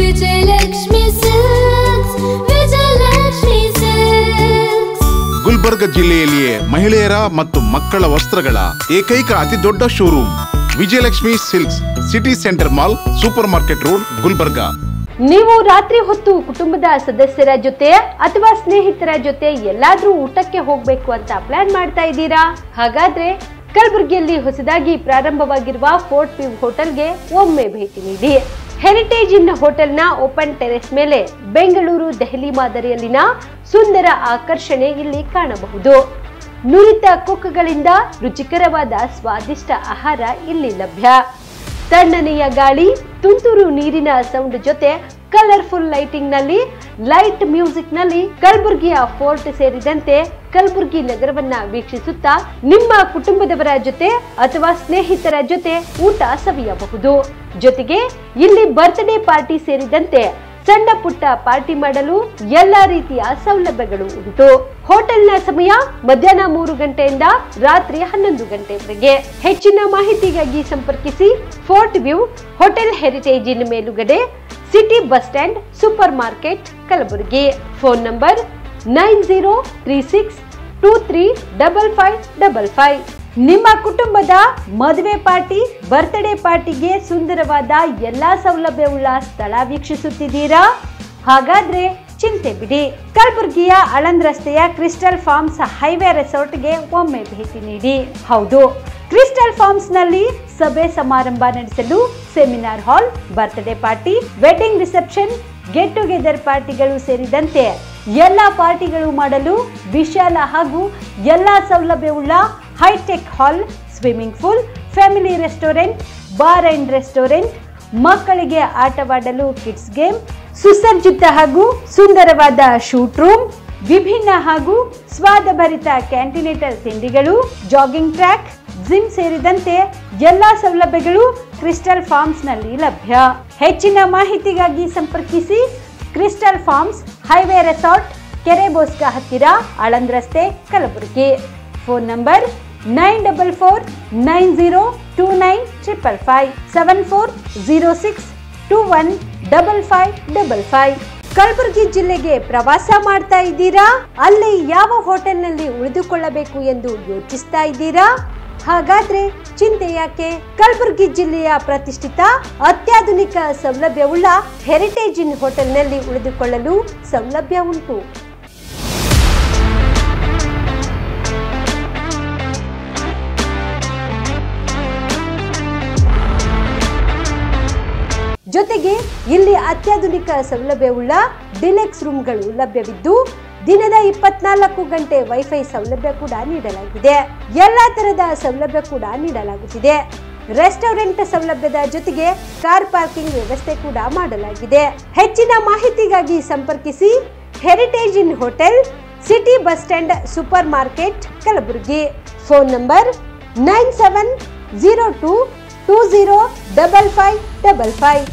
Vijayalakshmi silks, Vijayalakshmi silks. ಗುಲ್ಬರ್ಗ ಜಿಲ್ಲೆಯಲ್ಲಿಯೇ ಮಹಿಳೆಯರ ಮತ್ತು ಮಕ್ಕಳ ವಸ್ತ್ರಗಳ ಏಕೈಕ ಅತಿ ದೊಡ್ಡ showroom Vijayalakshmi silks, city centre mall, super market road, Gulbarga. ನೀವು ರಾತ್ರಿ ಹೊತ್ತು ಕುಟುಂಬದ ಸದಸ್ಯರ ಜೊತೆ ಅಥವಾ ಸ್ನೇಹಿತರ ಜೊತೆ ಎಲ್ಲಾದ್ರೂ ಊಟಕ್ಕೆ ಹೋಗ್ಬೇಕು ಅಂತ ಪ್ಲಾನ್ ಮಾಡ್ತಾ ಇದ್ದೀರಾ? ಹಾಗಾದ್ರೆ ಕಲಬುರಗಿಯಲ್ಲಿ ಹೊಸದಾಗಿ ಪ್ರಾರಂಭವಾಗಿರುವ ಫೋರ್ಟ್ ವ್ಯೂ ಹೋಟೆಲ್ಗೆ ಒಮ್ಮೆ ಭೇಟಿ ನೀಡಿ. ಹೆರಿಟೇಜ್ ಇನ್ ಹೋಟೆಲ್ನ ಓಪನ್ ಟೆರೆಸ್ ಮೇಲೆ ಬೆಂಗಳೂರು, ದೆಹಲಿ ಮಾದರಿಯಲ್ಲಿನ ಸುಂದರ ಆಕರ್ಷಣೆ ಇಲ್ಲಿ ಕಾಣಬಹುದು. ನುರಿತ ಕುಕ್ಗಳಿಂದ ರುಚಿಕರವಾದ ಸ್ವಾದಿಷ್ಟ ಆಹಾರ ಇಲ್ಲಿ ಲಭ್ಯ. ತಣ್ಣನೆಯ ಗಾಳಿ, ತುಂತುರು ನೀರಿನ ಸೌಂಡ್ ಜೊತೆ ಕಲರ್ಫುಲ್ ಲೈಟಿಂಗ್ ನಲ್ಲಿ, ಲೈಟ್ ಮ್ಯೂಸಿಕ್ ನಲ್ಲಿ ಕಲಬುರಗಿಯ ಫೋರ್ಟ್ ಸೇರಿದಂತೆ ಕಲಬುರಗಿ ನಗರವನ್ನ ವೀಕ್ಷಿಸುತ್ತಾ ನಿಮ್ಮ ಕುಟುಂಬದವರ ಜೊತೆ ಅಥವಾ ಸ್ನೇಹಿತರ ಜೊತೆ ಊಟ ಸವಿಯಬಹುದು. ಜೊತೆಗೆ ಇಲ್ಲಿ ಬರ್ತ್ಡೇ ಪಾರ್ಟಿ ಸೇರಿದಂತೆ ಸಣ್ಣ ಪುಟ್ಟ ಪಾರ್ಟಿ ಮಾಡಲು ಎಲ್ಲಾ ರೀತಿಯ ಸೌಲಭ್ಯಗಳು ಉಂಟು. ಹೋಟೆಲ್ನ ಸಮಯ ಮಧ್ಯಾಹ್ನ 3 ಗಂಟೆಯಿಂದ ರಾತ್ರಿ 11 ಗಂಟೆವರೆಗೆ. ಹೆಚ್ಚಿನ ಮಾಹಿತಿಗಾಗಿ ಸಂಪರ್ಕಿಸಿ ಫೋರ್ಟ್ ವ್ಯೂ ಹೋಟೆಲ್, ಹೆರಿಟೇಜ್ ಇನ್ ಮೇಲುಗಡೆ, city bus stand, super market, Kalaburagi. Phone number 9036235555. ನಿಮ್ಮ ಕುಟುಂಬದ ಮದುವೆ ಪಾರ್ಟಿ, ಬರ್ತ್ಡೇ ಪಾರ್ಟಿಗೆ ಸುಂದರವಾದ ಎಲ್ಲಾ ಸೌಲಭ್ಯವುಳ್ಳ ಸ್ಥಳ ವೀಕ್ಷಿಸುತ್ತಿದ್ದೀರಾ? ಹಾಗಾದ್ರೆ ಚಿಂತೆ ಬಿಡಿ. ಕಲಬುರಗಿಯ ಆಳಂದ್ ರಸ್ತೆಯ ಕ್ರಿಸ್ಟಲ್ ಫಾರ್ಮ್ಸ್ ಹೈವೇ ರೆಸಾರ್ಟ್ಗೆ ಒಮ್ಮೆ ಭೇಟಿ ನೀಡಿ. ಹೌದು, ಕ್ರಿಸ್ಟಲ್ ಫಾರ್ಮ್ಸ್ ನಲ್ಲಿ ಸಭೆ ಸಮಾರಂಭ ನಡೆಸಲು seminar hall, birthday party, wedding reception, get together ಪಾರ್ಟಿಗಳು ಸೇರಿದಂತೆ ಎಲ್ಲ ಪಾರ್ಟಿಗಳು ಮಾಡಲು ವಿಶಾಲ ಹಾಗೂ ಎಲ್ಲ ಸೌಲಭ್ಯವುಳ್ಳ hi-tech hall, swimming pool, family restaurant, bar and restaurant, ಮಕ್ಕಳಿಗೆ ಆಟವಾಡಲು ಕಿಡ್ಸ್ ಗೇಮ್, ಸುಸಜ್ಜಿತ ಹಾಗೂ ಸುಂದರವಾದ ಶೂಟ್ ರೂಮ್, ವಿಭಿನ್ನ ಹಾಗೂ ಸ್ವಾದಭರಿತ ಕ್ಯಾಂಟಿನೇಟರ್ ತಿಂಡಿಗಳು, ಜಾಗಿಂಗ್ ಟ್ರ್ಯಾಕ್, ಜಿಮ್ ಸೇರಿದಂತೆ ಎಲ್ಲಾ ಸೌಲಭ್ಯಗಳು ಕ್ರಿಸ್ಟಲ್ ಫಾರ್ಮ್ಸ್ ನಲ್ಲಿ ಲಭ್ಯ. ಹೆಚ್ಚಿನ ಮಾಹಿತಿಗಾಗಿ ಸಂಪರ್ಕಿಸಿ ಕ್ರಿಸ್ಟಲ್ ಫಾರ್ಮ್ಸ್ ಹೈವೇ ರೆಸಾರ್ಟ್, ಕೆರೆ ಬೋಸ್ಗ ಹತ್ತಿರ, ಆಳಂದ್ ರಸ್ತೆ, ಕಲಬುರಗಿ. Phone number 9490295555 7406215555. ಕಲಬುರಗಿ ಜಿಲ್ಲೆಗೆ ಪ್ರವಾಸ ಮಾಡ್ತಾ ಇದ್ದೀರಾ? ಅಲ್ಲಿ ಯಾವ ಹೋಟೆಲ್ನಲ್ಲಿ ಉಳಿದುಕೊಳ್ಳಬೇಕು ಎಂದು ಯೋಚಿಸ್ತಾ ಇದ್ದೀರಾ? ಹಾಗಾದ್ರೆ ಚಿಂತೆ ಯಾಕೆ? ಕಲಬುರಗಿ ಜಿಲ್ಲೆಯ ಪ್ರತಿಷ್ಠಿತ ಅತ್ಯಾಧುನಿಕ ಸೌಲಭ್ಯವುಳ್ಳ ಹೆರಿಟೇಜ್ ಇನ್ ಹೋಟೆಲ್ನಲ್ಲಿ ಉಳಿದುಕೊಳ್ಳಲು ಸೌಲಭ್ಯ ಉಂಟು. ಜೊತೆಗೆ ಇಲ್ಲಿ ಅತ್ಯಾಧುನಿಕ ಸೌಲಭ್ಯವುಳ್ಳ ಡಿಲೆಕ್ಸ್ ರೂಮ್ಗಳು ಲಭ್ಯವಿದ್ದು ದಿನದ 24 ಗಂಟೆ ವೈಫೈ ಸೌಲಭ್ಯ ಕೂಡ ನೀಡಲಾಗಿದೆ. ಎಲ್ಲಾ ತರಹದ ಸೌಲಭ್ಯ ಕೂಡ ನೀಡಲಾಗುತ್ತಿದೆ. ರೆಸ್ಟೋರೆಂಟ್ ಸೌಲಭ್ಯದ ಜೊತೆಗೆ ಕಾರ್ ಪಾರ್ಕಿಂಗ್ ವ್ಯವಸ್ಥೆ ಕೂಡ ಮಾಡಲಾಗಿದೆ. ಹೆಚ್ಚಿನ ಮಾಹಿತಿಗಾಗಿ ಸಂಪರ್ಕಿಸಿ heritage inn hotel, city bus stand, super market, Kalaburagi. Phone number 9702205555.